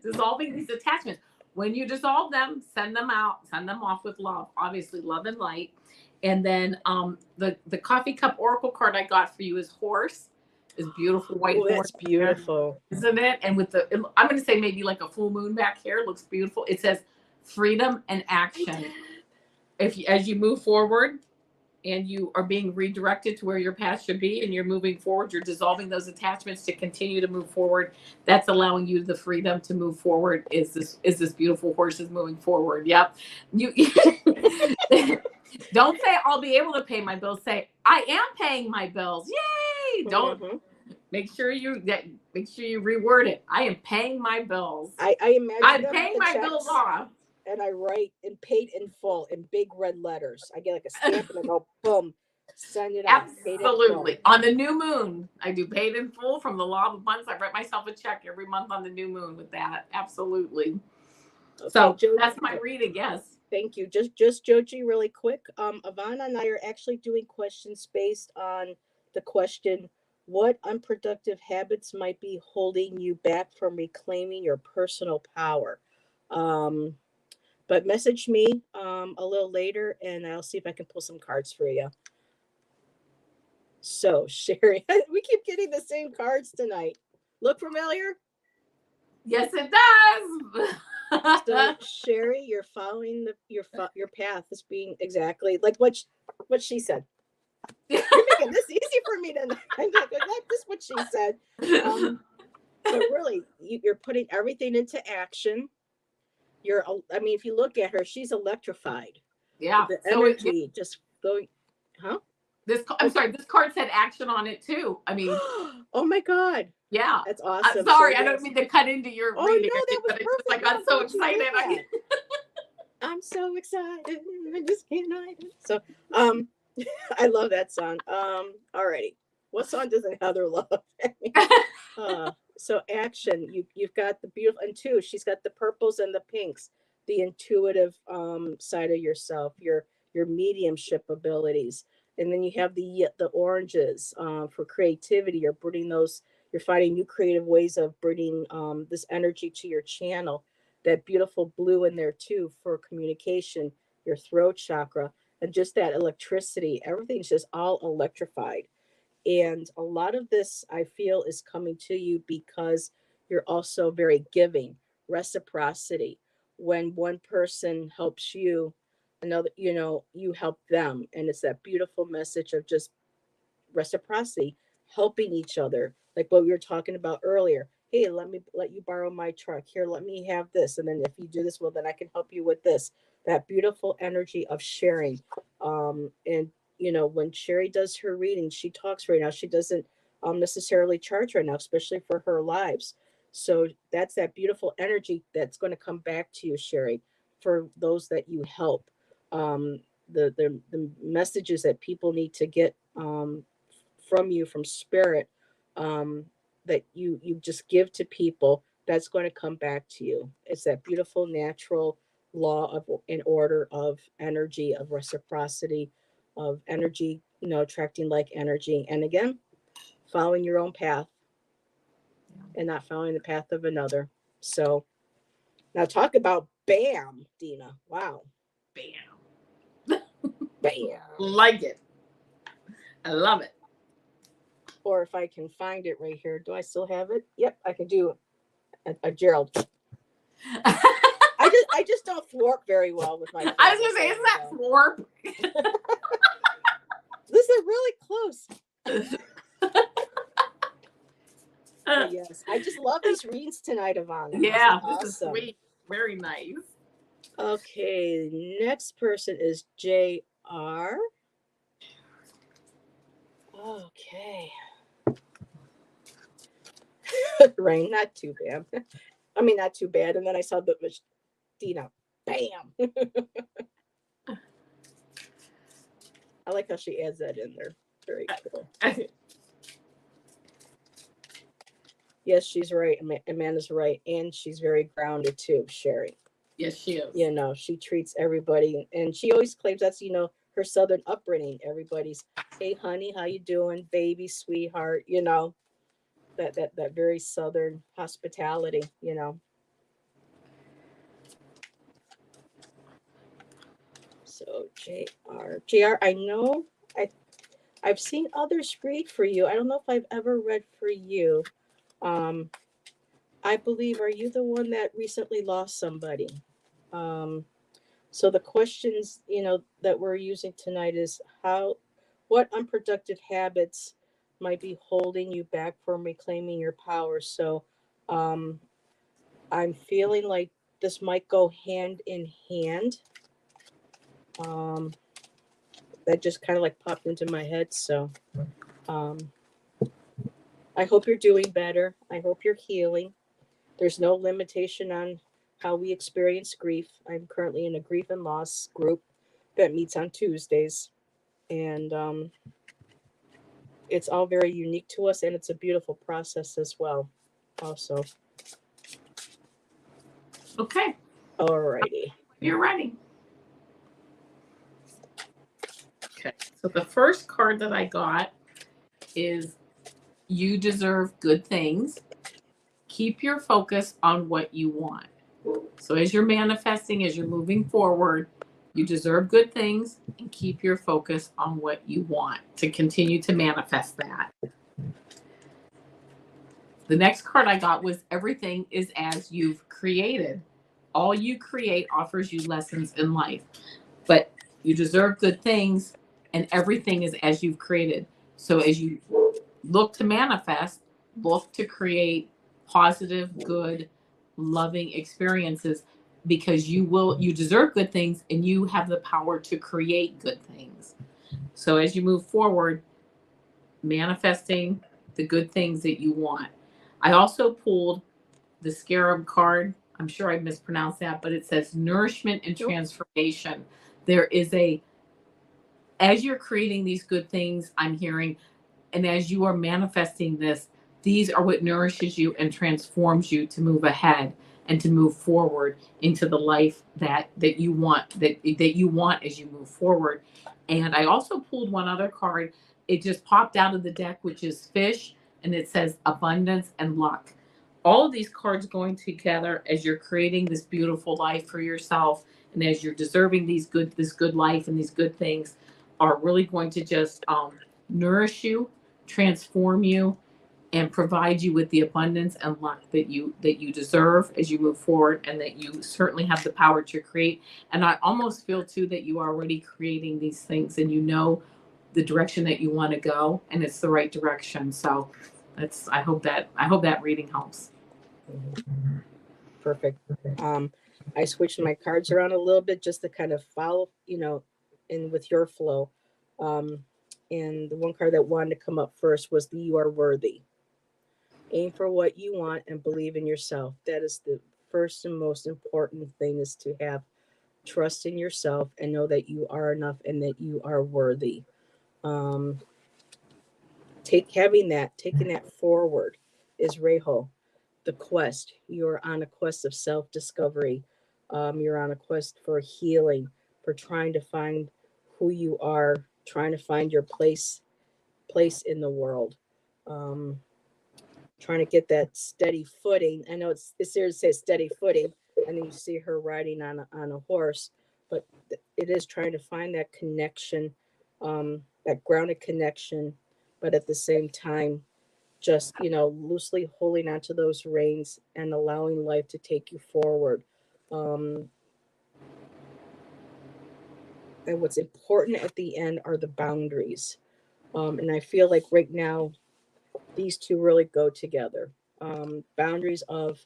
dissolving these attachments. When you dissolve them, send them out, send them off with love. Obviously, love and light. And then the coffee cup oracle card I got for you is horse. Is beautiful white horse. That's beautiful, isn't it? And with I'm going to say maybe like a full moon back here. Looks beautiful. It says freedom and action. As you move forward and you are being redirected to where your path should be, and you're moving forward, you're dissolving those attachments to continue to move forward. That's allowing you the freedom to move forward. Is this beautiful horse is moving forward? Yep. You don't say I'll be able to pay my bills. Say I am paying my bills. Yay! Don't make sure you reword it. I am paying my bills. I imagine I'm paying my bills off. And I write and paid in full in big red letters. I get like a stamp and I go boom, send it out. Absolutely. On the new moon, I do paid in full from the law of abundance. I write myself a check every month on the new moon with that. Absolutely. Okay, so that's my reading. Yes. Thank you. Just Joji, really quick. Ivana and I are actually doing questions based on the question, what unproductive habits might be holding you back from reclaiming your personal power? But message me a little later and I'll see if I can pull some cards for you. So Sherry, we keep getting the same cards tonight. Look familiar? Yes, it does. So Sherry, you're following your path is being exactly like what she said. You're making this easy for me tonight. I'm like, this is what she said. But really, you're putting everything into action. If you look at her, she's electrified. Yeah. The energy just going, huh? This card said action on it too. I mean, oh my God. Yeah. That's awesome. Sorry, I don't mean to cut into your reading. No, that was perfect. I got so excited. I'm so excited. I just can't hide it. So, I love that song. Alrighty. What song doesn't Heather love? So action, you've got the beautiful, and two, she's got the purples and the pinks, the intuitive side of yourself, your mediumship abilities, and then you have the oranges for creativity. You're finding new creative ways of bringing this energy to your channel. That beautiful blue in there too for communication, your throat chakra, and just that electricity. Everything's just all electrified. And a lot of this, I feel, is coming to you because you're also very giving, reciprocity. When one person helps you, another, you help them. And it's that beautiful message of just reciprocity, helping each other. Like what we were talking about earlier. Hey, let you borrow my truck. Here, let me have this. And then if you do this, well, then I can help you with this. That beautiful energy of sharing. And when Sherry does her reading, she talks right now. She doesn't necessarily charge right now, especially for her lives. So that's that beautiful energy that's going to come back to you, Sherry, for those that you help. The messages that people need to get from you, from spirit, that you just give to people, that's going to come back to you. It's that beautiful natural law of an order of energy, of reciprocity, of energy, attracting like energy. And again, following your own path and not following the path of another. So now talk about bam, Dina. Wow. Bam. Bam. Like it. I love it. Or if I can find it right here. Do I still have it? Yep, I can do a Gerald. I just don't thwarp very well with my friends. I was going to say, isn't that thwarp? This is really close. Yes, I just love these readings tonight, Ivana. This is Yeah, this is awesome. sweet. Very nice. Okay, next person is JR. Okay. Rain, not too bad. I mean, not too bad. And then I saw the Dina. Bam. I like how she adds that in there. Very cool. Yes, she's right. Amanda's right. And she's very grounded too, Sherry. Yes, she is. You know, she treats everybody, and she always claims that's, her Southern upbringing. Everybody's, hey, honey, how you doing? Baby, sweetheart, that very Southern hospitality. So JR, I know I've seen others read for you. I don't know if I've ever read for you. Um, I believe, are you the one that recently lost somebody? Um, so the questions, that we're using tonight is what unproductive habits might be holding you back from reclaiming your power. So, um, I'm feeling like this might go hand in hand. Um, that just kind of like popped into my head. So, um, I hope you're doing better. I hope you're healing. There's no limitation on how we experience grief. I'm currently in a grief and loss group that meets on Tuesdays. And it's all very unique to us, and it's a beautiful process as well. Also, Okay, alrighty. you're ready. Okay, so the first card that I got is you deserve good things. Keep your focus on what you want. So as you're manifesting, as you're moving forward, you deserve good things and keep your focus on what you want to continue to manifest that. The next card I got was everything is as you've created. All you create offers you lessons in life, but you deserve good things and everything is as you've created. So as you look to manifest, look to create positive, good, loving experiences because you deserve good things and you have the power to create good things. So as you move forward, manifesting the good things that you want. I also pulled the scarab card. I'm sure I mispronounced that, but it says nourishment and transformation. There is as you're creating these good things, I'm hearing, and as you are manifesting this, these are what nourishes you and transforms you to move ahead and to move forward into the life that you want, that you want as you move forward. And I also pulled one other card. It just popped out of the deck, which is fish, and it says abundance and luck. All of these cards going together as you're creating this beautiful life for yourself and as you're deserving this good life and these good things are really going to just nourish you, transform you, and provide you with the abundance and luck that you deserve as you move forward, and that you certainly have the power to create. And I almost feel too that you are already creating these things, and you know the direction that you want to go, and it's the right direction. So that's I hope that reading helps. Perfect. Um, I switched my cards around a little bit just to kind of follow, in with your flow. Um, and the one card that wanted to come up first was the "You Are Worthy." Aim for what you want and believe in yourself. That is the first and most important thing, is to have trust in yourself and know that you are enough and that you are worthy. Um, taking that forward is Reho, the quest. You're on a quest of self-discovery. You're on a quest for healing, for trying to find who you are, trying to find your place in the world. Um, Trying to get that steady footing. I know it's there to say steady footing, and then you see her riding on a horse, but it is trying to find that connection, that grounded connection, but at the same time, just loosely holding onto those reins and allowing life to take you forward. Um, and what's important at the end are the boundaries. And I feel like right now these two really go together. Boundaries of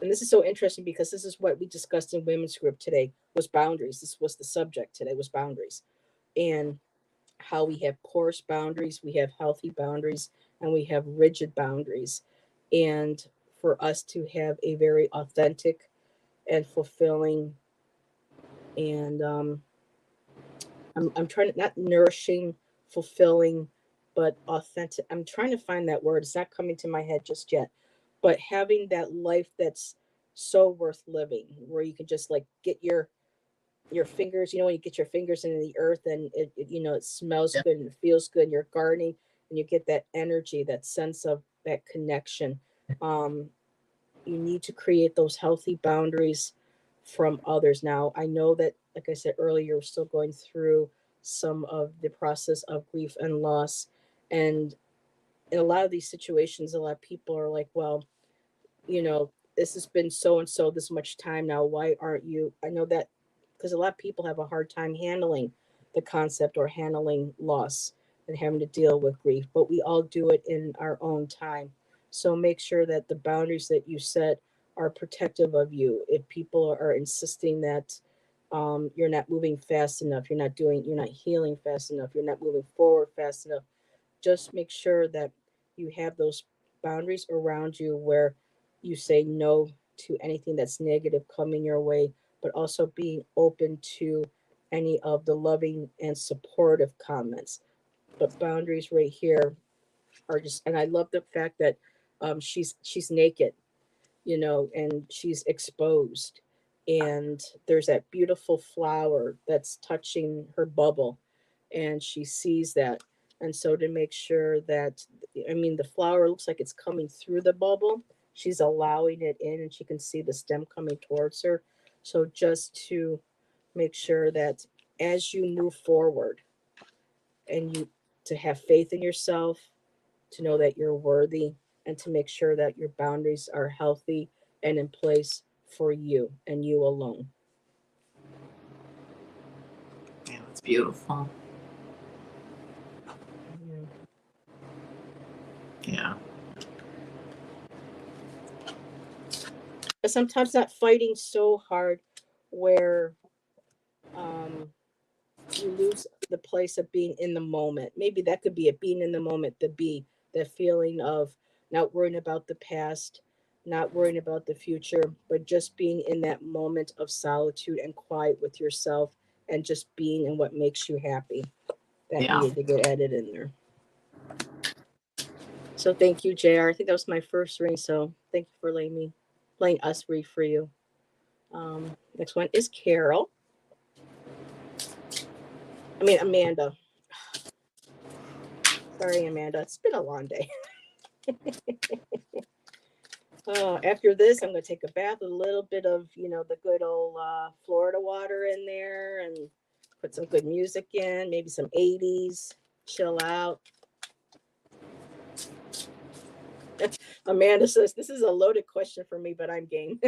and this is so interesting because this is what we discussed in women's group today was boundaries. This was the subject today was boundaries, and how we have porous boundaries, we have healthy boundaries, and we have rigid boundaries. And for us to have a very authentic and fulfilling and I'm trying to not nourishing, fulfilling, but authentic. I'm trying to find that word. It's not coming to my head just yet. But having that life that's so worth living, where you can just like get your fingers, when you get your fingers into the earth and it smells Yeah. good and it feels good. And you're gardening and you get that energy, that sense of that connection. Um, you need to create those healthy boundaries from others. Now, I know that, like I said earlier, you're still going through some of the process of grief and loss. And in a lot of these situations, a lot of people are like, well, this has been so and so this much time now. Why aren't you? I know that because a lot of people have a hard time handling the concept or handling loss and having to deal with grief, but we all do it in our own time. So make sure that the boundaries that you set are protective of you. If people are insisting that you're not moving fast enough, you're not healing fast enough, you're not moving forward fast enough, just make sure that you have those boundaries around you where you say no to anything that's negative coming your way, but also being open to any of the loving and supportive comments. But boundaries right here are just, and I love the fact that she's naked, and she's exposed. And there's that beautiful flower that's touching her bubble, and she sees that. And so to make sure that, I mean, the flower looks like it's coming through the bubble, she's allowing it in, and she can see the stem coming towards her. So just to make sure that as you move forward and you to have faith in yourself, to know that you're worthy, and to make sure that your boundaries are healthy and in place for you and you alone. Yeah, that's beautiful. Yeah. Yeah. But sometimes not fighting so hard where um, you lose the place of being in the moment. Maybe that could be it, being in the moment, the feeling of not worrying about the past, not worrying about the future, but just being in that moment of solitude and quiet with yourself and just being in what makes you happy. That Yeah. needed to get added in there. So thank you, JR. I think that was my first ring. So thank you for letting us read for you. Next one is Carol. I mean Amanda. Sorry, Amanda. It's been a long day. After this, I'm going to take a bath with a little bit of, the good old Florida water in there and put some good music in, maybe some 80s, chill out. Amanda says, this is a loaded question for me, but I'm game.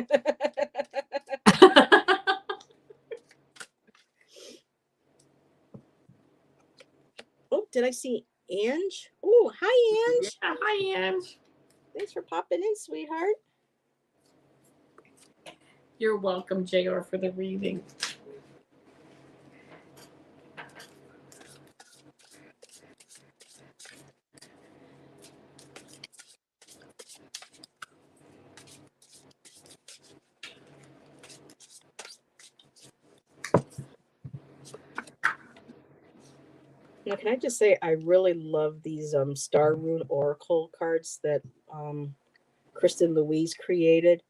Oh, did I see Ange? Oh, hi, Ange. Yeah, hi, Ange. Thanks for popping in, sweetheart. You're welcome, JR, for the reading. Now, can I just say I really love these Star Rune Oracle cards that Kristen Louise created.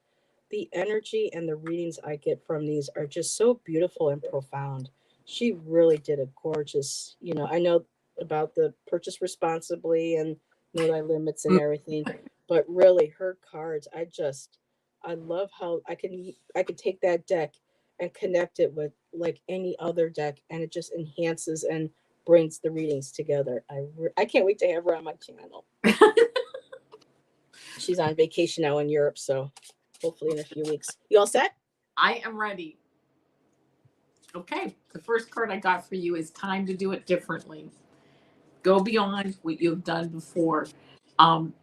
The energy and the readings I get from these are just so beautiful and profound. She really did a gorgeous, I know about the purchase responsibly and know thy limits and everything, but really her cards, I love how I can take that deck and connect it with like any other deck, and it just enhances and brings the readings together. I can't wait to have her on my channel. She's on vacation now in Europe, so hopefully in a few weeks. You all set? I am ready. Okay, the first card I got for you is Time to Do It Differently. Go beyond what you've done before.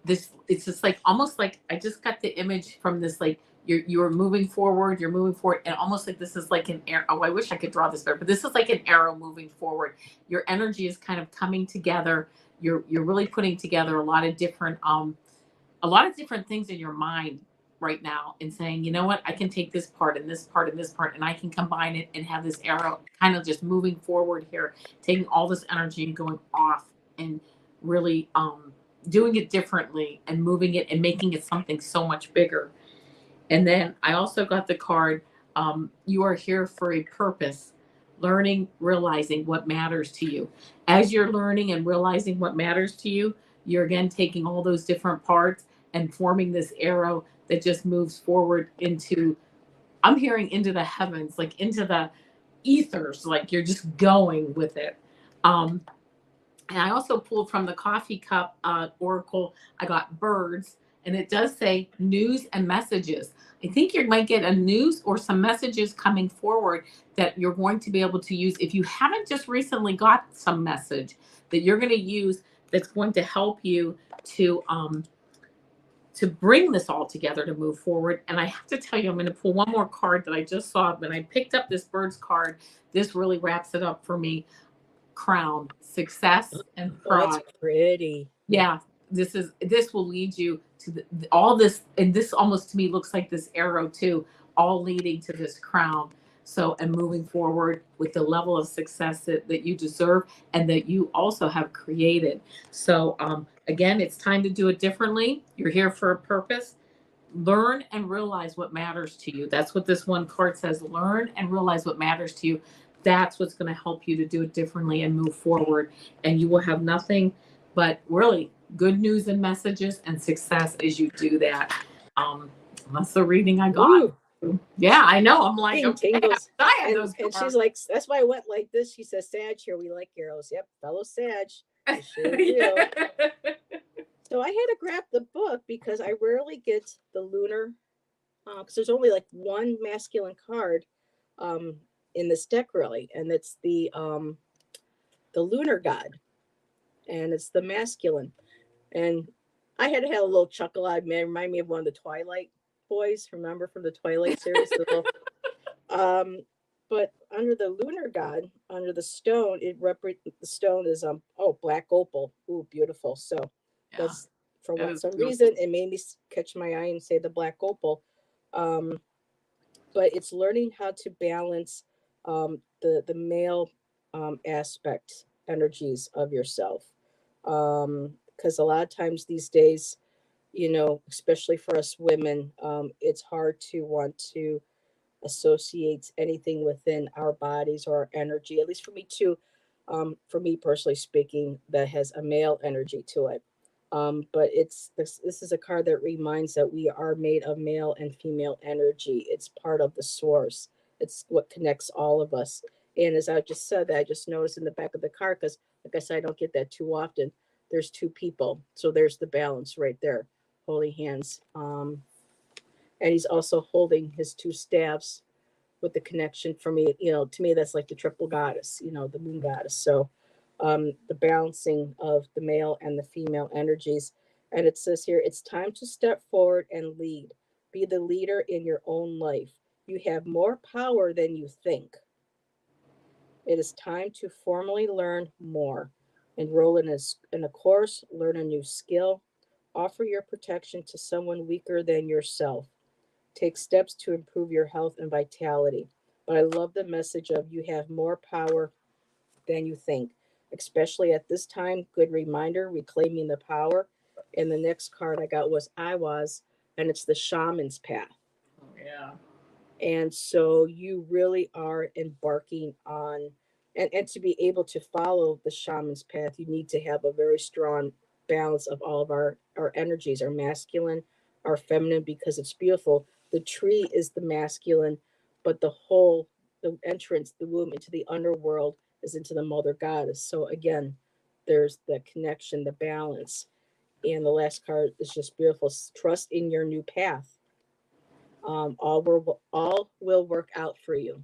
This it's just like almost like I just got the image from this like you're moving forward, and almost like this is like an arrow. Oh, I wish I could draw this better, but this is like an arrow moving forward. Your energy is kind of coming together. You're really putting together a lot of different things in your mind right now and saying, you know what, I can take this part and this part and this part and I can combine it and have this arrow kind of just moving forward here, taking all this energy and going off and really doing it differently and moving it and making it something so much bigger. And then I also got the card, you are here for a purpose, learning, realizing what matters to you. As you're learning and realizing what matters to you, you're again taking all those different parts and forming this arrow that just moves forward into, I'm hearing into the heavens, like into the ethers, like you're just going with it. Um, and I also pulled from the coffee cup oracle, I got birds, and it does say news and messages. I think you might get a news or some messages coming forward that you're going to be able to use if you haven't just recently got some message that you're going to use that's going to help you to bring this all together to move forward. And I have to tell you, I'm going to pull one more card that I just saw when I picked up this birds card. This really wraps it up for me. Crown, success and Oh, that's pride. pretty. Yeah, this will lead you to all this, and this almost to me looks like this arrow too, all leading to this crown. So, and moving forward with the level of success that you deserve and that you also have created. So, again, it's time to do it differently. You're here for a purpose. Learn and realize what matters to you. That's what this one card says. Learn and realize what matters to you. That's what's going to help you to do it differently and move forward. And you will have nothing but really good news and messages and success as you do that. That's the reading I got. Ooh, Yeah, I know. I'm like, okay, tingles. I had And, those and she's cards. like, that's why I went like this. She says, Sag here, we like arrows. Yep, fellow Sag. We sure do. Yeah. So I had to grab the book because I rarely get the lunar, because there's only like one masculine card in this deck, really, and it's the lunar god, and it's the masculine. And I had to have a little chuckle out of me. It reminded me of one of the Twilight boys, remember from the Twilight series? The little, but under the lunar god, under the stone, the stone is black opal. Ooh, beautiful. So Yeah, that's for that what is some beautiful. reason it made me catch my eye and say the black opal. Um, but it's learning how to balance the male aspect energies of yourself. Because a lot of times these days, especially for us women, it's hard to want to associate anything within our bodies or our energy, at least for me too. For me personally speaking, that has a male energy to it. But this is a card that reminds that we are made of male and female energy. It's part of the source. It's what connects all of us. And as I just said, that I just noticed in the back of the card, because like I said, I don't get that too often. There's two people, so there's the balance right there. Holy hands. And he's also holding his two staffs with the connection for me. To me, that's like the triple goddess, the moon goddess. So the balancing of the male and the female energies. And it says here, it's time to step forward and lead. Be the leader in your own life. You have more power than you think. It is time to formally learn more. Enroll in a course, learn a new skill, offer your protection to someone weaker than yourself. Take steps to improve your health and vitality. But I love the message of you have more power than you think, especially at this time. Good reminder, reclaiming the power. And the next card I got was I was, and it's the shaman's path. Oh, yeah. And so you really are embarking on, and to be able to follow the shaman's path, you need to have a very strong balance of all of our energies, our masculine, our feminine, because it's beautiful. The tree is the masculine, but the entrance, the womb into the underworld is into the mother goddess. So again, there's the connection, the balance. And the last card is just beautiful. Trust in your new path. All will work out for you.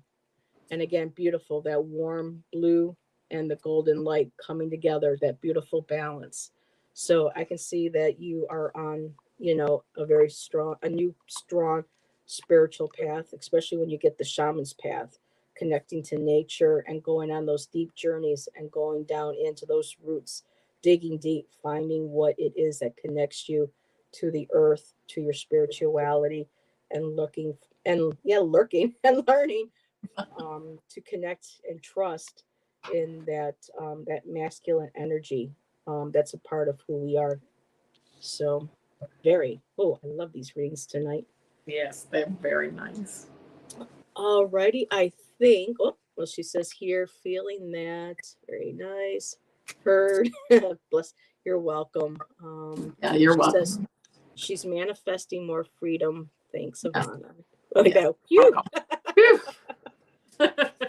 And again, beautiful, that warm blue and the golden light coming together, that beautiful balance. So I can see that you are on, a very strong, a new strong spiritual path, especially when you get the shaman's path, connecting to nature and going on those deep journeys and going down into those roots, digging deep, finding what it is that connects you to the earth, to your spirituality, and looking and yeah, lurking and learning to connect and trust in that masculine energy that's a part of who we are. So, I love these readings tonight. Yes, they're very nice. Alrighty, I think. Oh, well, she says here, feeling that very nice. Heard. Bless. You're welcome. Yeah, you're She welcome. says she's manifesting more freedom. Thanks, Yes. Ivana. Oh, Yes. yeah. Phew. Phew.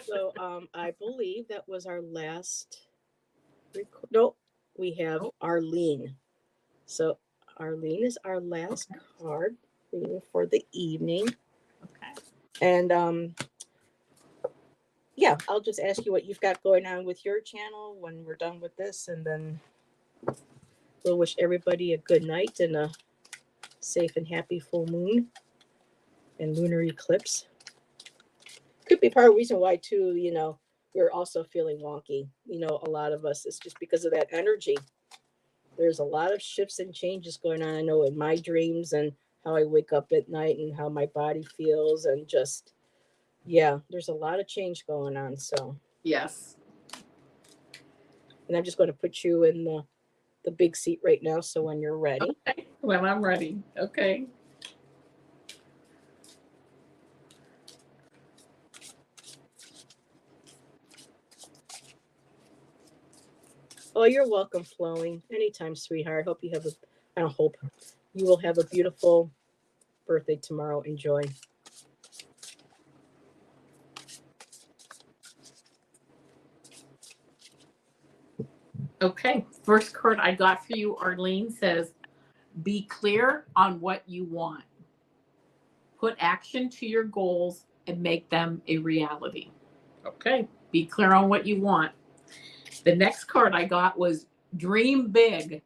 So, I believe that was our last. Nope, we have Arlene. So, Arlene is our last card reading for the evening. Okay. And yeah, I'll just ask you what you've got going on with your channel when we're done with this, and then we'll wish everybody a good night and a safe and happy full moon and lunar eclipse. Could be part of the reason why too, we're also feeling wonky. A lot of us, it's just because of that energy. There's a lot of shifts and changes going on. I know in my dreams and how I wake up at night and how my body feels, and just, yeah, there's a lot of change going on. So, Yes. and I'm just going to put you in the big seat right now. So when you're ready. Okay. When I'm ready. Okay. Oh, you're welcome, Flowing. Anytime, sweetheart. Hope you have I don't hope you will have a beautiful birthday tomorrow. Enjoy. Okay. First card I got for you, Arlene, says, be clear on what you want. Put action to your goals and make them a reality. Okay. Be clear on what you want. The next card I got was dream big,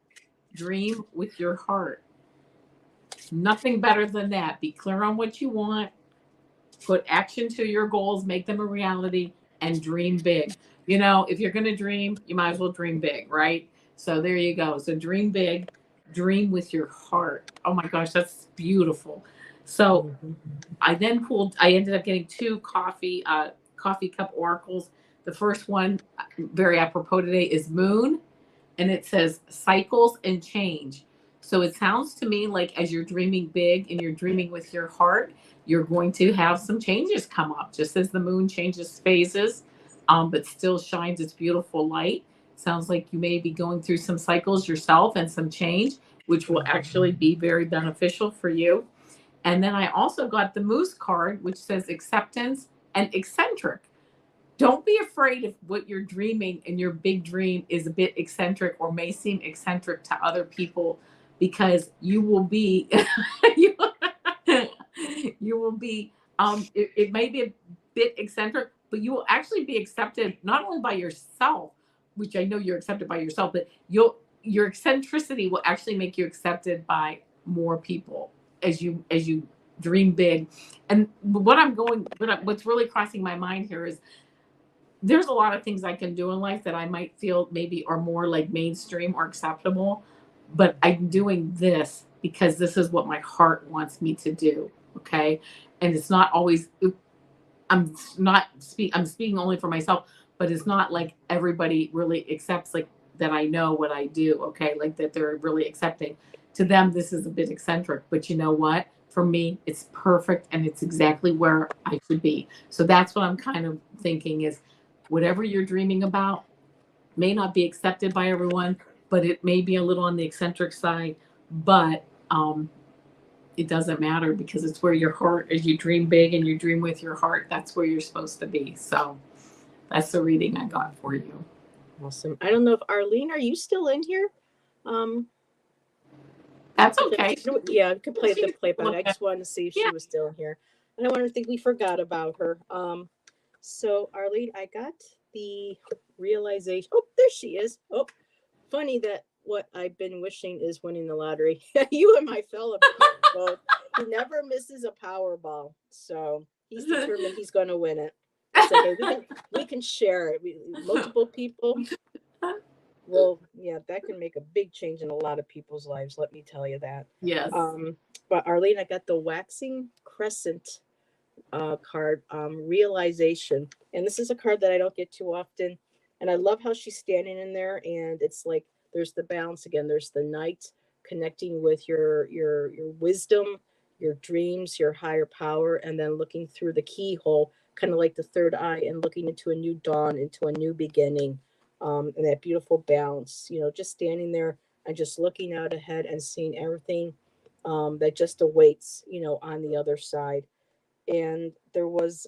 dream with your heart. Nothing better than that. Be clear on what you want, put action to your goals, make them a reality, and dream big. If you're going to dream, you might as well dream big, right? So there you go. So dream big, dream with your heart. Oh my gosh, that's beautiful. So I ended up getting two coffee cup oracles. The first one, very apropos today, is Moon, and it says cycles and change. So it sounds to me like as you're dreaming big and you're dreaming with your heart, you're going to have some changes come up, just as the moon changes phases, but still shines its beautiful light. Sounds like you may be going through some cycles yourself and some change, which will actually be very beneficial for you. And then I also got the Moose card, which says acceptance and eccentric. Don't be afraid if what you're dreaming and your big dream is a bit eccentric or may seem eccentric to other people, because you will be you, you will be it may be a bit eccentric, but you will actually be accepted not only by yourself, which I know you're accepted by yourself, but your eccentricity will actually make you accepted by more people as you dream big. And what's really crossing my mind here is there's a lot of things I can do in life that I might feel maybe are more like mainstream or acceptable, but I'm doing this because this is what my heart wants me to do. Okay. And it's not always, I'm I'm speaking only for myself, but it's not like everybody really accepts like that. I know what I do. Okay. Like that they're really accepting. To them, this is a bit eccentric, but you know what? For me, it's perfect and it's exactly where I should be. So that's what I'm kind of thinking is whatever you're dreaming about may not be accepted by everyone, but it may be a little on the eccentric side, but it doesn't matter because it's where your heart, as you dream big and you dream with your heart, that's where you're supposed to be. So that's the reading I got for you. Awesome. I don't know if Arlene, are you still in here? That's okay. Yeah, I could play the playback. I just wanted to see if she was still in here. I don't want to think we forgot about her. So Arlene, I got the realization. Oh, there she is. Oh, funny that what I've been wishing is winning the lottery. You and my fella both. He never misses a Powerball, so he's determined he's going to win it. I said, hey, we can share it. Multiple people. Well, yeah, that can make a big change in a lot of people's lives. Let me tell you that. Yes. But Arlene, I got the waxing crescent card, realization, and this is a card that I don't get too often. And I love how she's standing in there, and it's like there's the balance again. There's the knight connecting with your wisdom, your dreams, your higher power, and then looking through the keyhole, kind of like the third eye, and looking into a new dawn, into a new beginning, and that beautiful balance. Just standing there and just looking out ahead and seeing everything that just awaits. On the other side. And there was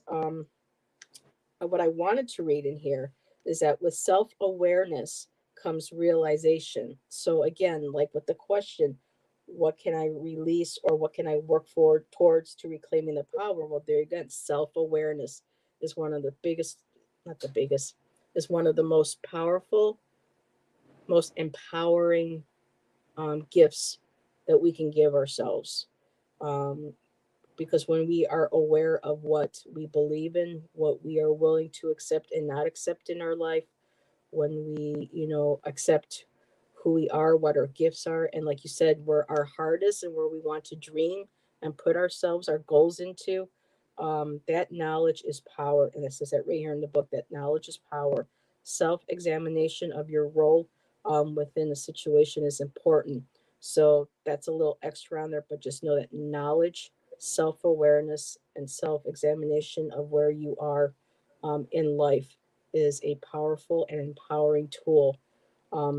what I wanted to read in here is that with self awareness comes realization. So, again, like with the question, what can I release or what can I work for towards to reclaiming the power? Well, there again, self awareness is one of the biggest, not the biggest, is one of the most powerful, most empowering gifts that we can give ourselves. Um, because when we are aware of what we believe in, what we are willing to accept and not accept in our life, when we, accept who we are, what our gifts are, and like you said, where our heart is and where we want to dream and put ourselves, our goals into, that knowledge is power. And it says that right here in the book, that knowledge is power. Self examination of your role within the situation is important. So that's a little extra on there, but just know that knowledge, self awareness, and self examination of where you are in life is a powerful and empowering tool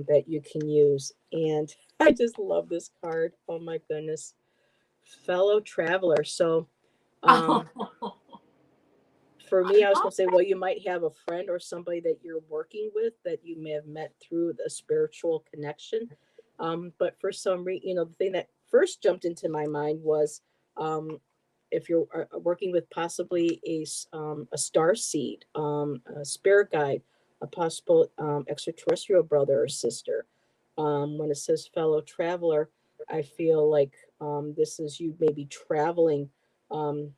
that you can use. And I just love this card. Oh my goodness. Fellow traveler. So um, for me, I was going to say, well, you might have a friend or somebody that you're working with that you may have met through the spiritual connection. But for some reason, the thing that first jumped into my mind was um, if you're working with possibly a star seed, a spirit guide, a possible extraterrestrial brother or sister. When it says fellow traveler, I feel like this is you maybe traveling, um,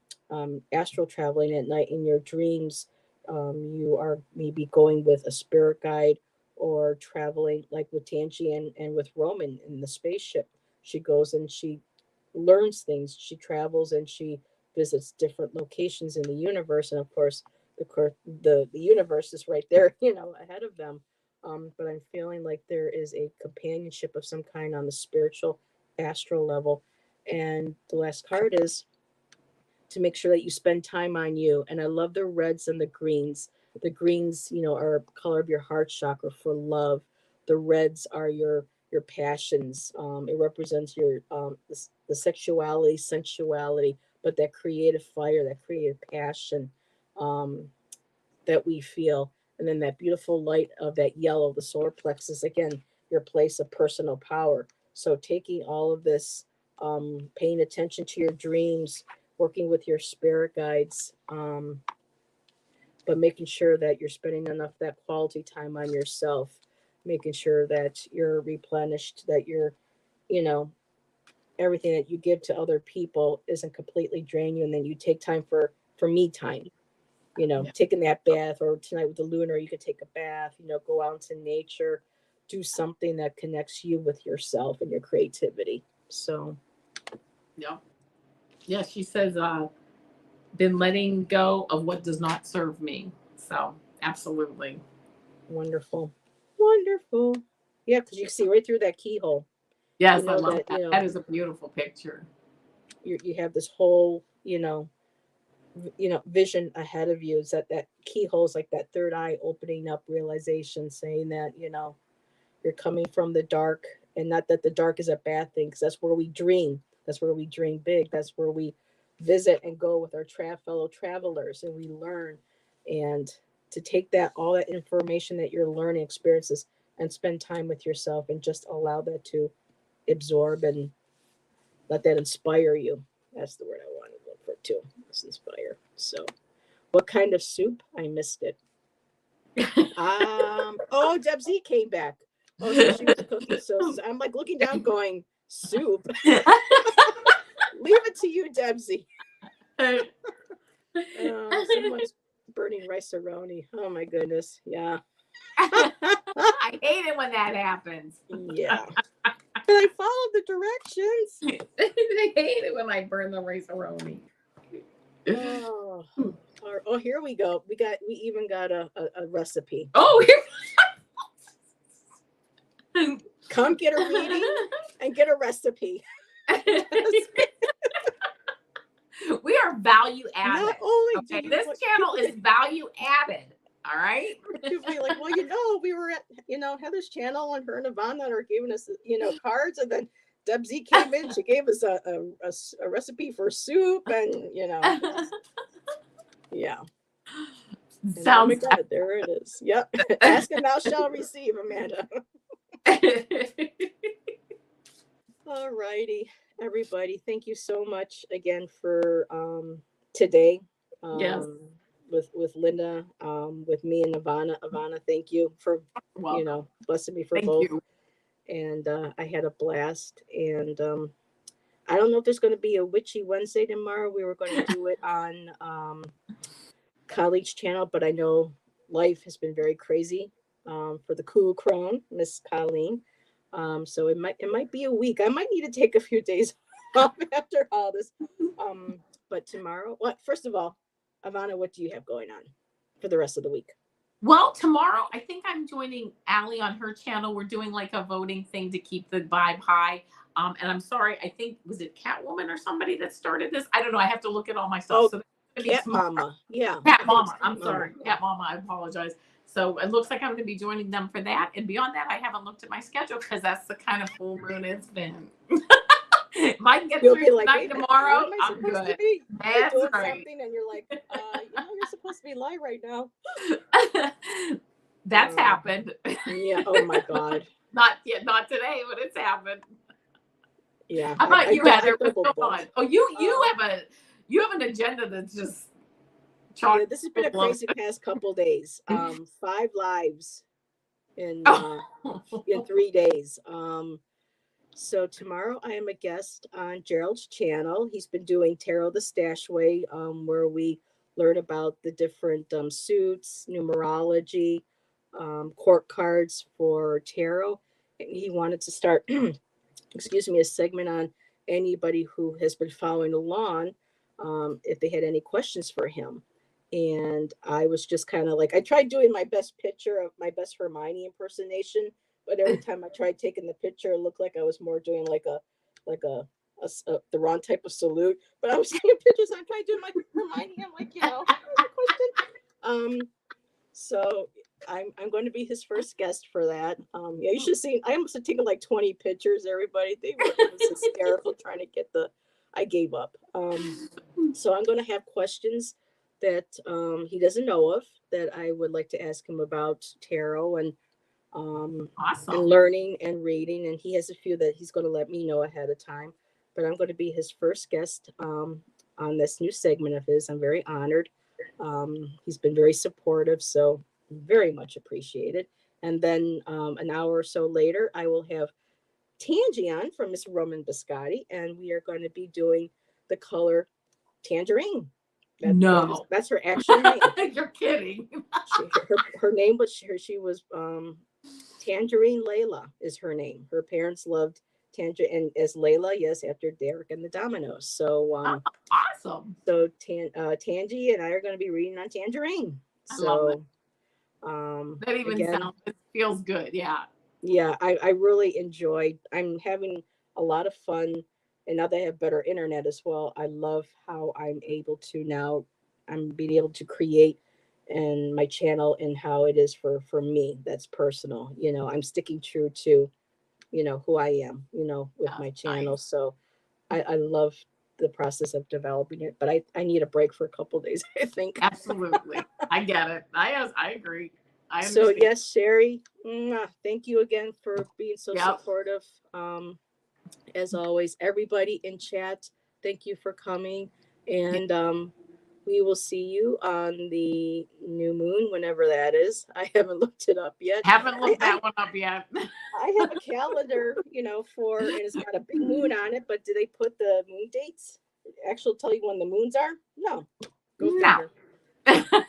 astral traveling at night in your dreams. You are maybe going with a spirit guide or traveling like with Tangi and with Roman in the spaceship. She goes and she learns things. She travels and she visits different locations in the universe, and of course, the universe is right there, ahead of them. But I'm feeling like there is a companionship of some kind on the spiritual, astral level. And the last card is to make sure that you spend time on you. And I love the reds and the greens. The greens, are color of your heart chakra for love. The reds are your passions. It represents your the sexuality, sensuality, but that creative fire, that creative passion um, that we feel. And then that beautiful light of that yellow, the solar plexus, again, your place of personal power. So taking all of this, paying attention to your dreams, working with your spirit guides, but making sure that you're spending enough that quality time on yourself, making sure that you're replenished, that you're, you know, everything that you give to other people isn't completely drain you, and then you take time for me time. Yeah. Taking that bath, or tonight with the Lunar, you could take a bath. Go out into nature, do something that connects you with yourself and your creativity. So Yeah. Yeah. She says, been letting go of what does not serve me. So absolutely. wonderful, wonderful. Yeah, because you see right through that keyhole. You Yes, I know love that that. That is a beautiful picture. you have this whole vision ahead of you. Is that keyhole is like that third eye opening up, realization, saying that you're coming from the dark, and not that the dark is a bad thing, because that's where we dream. That's where we dream big. That's where we visit and go with our fellow travelers, and we learn. And to take all that information that you're learning, experiences, and spend time with yourself, and just allow that to absorb and let that inspire you. That's the word I wanted to look for too. Let's inspire. So, what kind of soup? I missed it. Oh, Deb Z came back. Oh, so she was cooking. So I'm like looking down, going, soup. Leave it to you, Deb Z. Someone's burning rice-a-roni. Oh my goodness. Yeah. I hate it when that happens. Yeah. And I followed the directions. I hate it when I burn the rice-a-roni. Oh. Oh, here we go. We even got a recipe. Oh, here. Come get a reading and get a recipe. We are value added. Not only okay, do you, this channel is value added. All right. People be like, well, we were at Heather's channel and her and Ivana are giving us cards, and then Deb Z came in. She gave us a recipe for soup, and yeah. Sounds. Oh my God, there it is. Yep. Ask and thou shalt receive, Amanda. All righty, everybody. Thank you so much again for today. Yes. With Linda, with me and Ivana. Ivana, thank you for blessing me for Thank both. you. And I had a blast. And I don't know if there's going to be a Witchy Wednesday tomorrow. We were going to do it on Colleague's channel, but I know life has been very crazy for the cool crone, Miss Colleen. So it might be a week. I might need to take a few days off after all this. But tomorrow, first of all, Ivana, what do you have going on for the rest of the week? Well, tomorrow, I think I'm joining Allie on her channel. We're doing like a voting thing to keep the vibe high. And I'm sorry, I think, was it Catwoman or somebody that started this? I don't know. I have to look at all my stuff. Oh, so Cat Mama. Yeah. Cat Mama. I'm sorry. Cat Mama. I apologize. So it looks like I'm going to be joining them for that. And beyond that, I haven't looked at my schedule because that's the kind of full moon it's been. If I can get through tonight, tomorrow, I'm good. That's doing right. Something and you're like, you're supposed to be live right now. That's happened. Yeah. Oh my God. Not today, but it's happened. Yeah. How about you, Heather? What's going on? Oh, you have an agenda that's just chock. Yeah, this has been a crazy past couple days. 5 lives in 3 days. So tomorrow I am a guest on Gerald's channel. He's been doing Tarot the Stash Way, where we learn about the different suits, numerology, court cards for tarot. And he wanted to start, a segment on anybody who has been following along, if they had any questions for him. And I was just kind of like, I tried doing my best picture of my best Hermione impersonation, but every time I tried taking the picture, it looked like I was more doing like the wrong type of salute. But I was taking pictures. I tried doing my Hermione. I'm like, question. So I'm going to be his first guest for that. Yeah, you should have seen. I must have taken like 20 pictures. Everybody, it was hysterical trying to get I gave up. So I'm going to have questions that he doesn't know of that I would like to ask him about tarot and awesome. and learning and reading. And he has a few that he's going to let me know ahead of time. But I'm going to be his first guest on this new segment of his. I'm very honored. He's been very supportive, so very much appreciated. And then an hour or so later, I will have Tangi on from Miss Roman Biscotti, and we are going to be doing the color tangerine. That's her actual name. You're kidding. Her name was she was Tangerine Layla is her name. Her parents loved Tangerine and as Layla, yes, after Derek and the Dominoes. So awesome. So Tangi and I are going to be reading on Tangerine. I love it. That even sounds, it feels good. Yeah. Yeah, I really enjoyed. I'm having a lot of fun. And now they have better internet as well. I love how I'm able to now. I'm being able to create and my channel and how it is for me. That's personal. I'm sticking true to, who I am. With my channel. Nice. So, I love the process of developing it. But I need a break for a couple of days. I think. Absolutely, I get it. I agree. So yes, Sherry. Thank you again for being so supportive. As always, everybody in chat, thank you for coming. And we will see you on the new moon, whenever that is. I haven't looked it up yet. Haven't looked that one up yet. I have a calendar, for, and it's got a big moon on it, but do they put the moon dates? Actually tell you when the moons are? No. Go No. figure.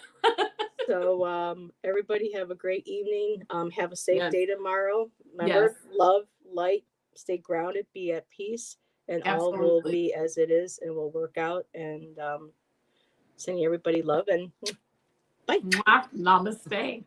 So everybody have a great evening. Have a safe day tomorrow. Remember, love, light, stay grounded, be at peace, and all will be as it is, and will work out. And sending everybody love and bye. Namaste.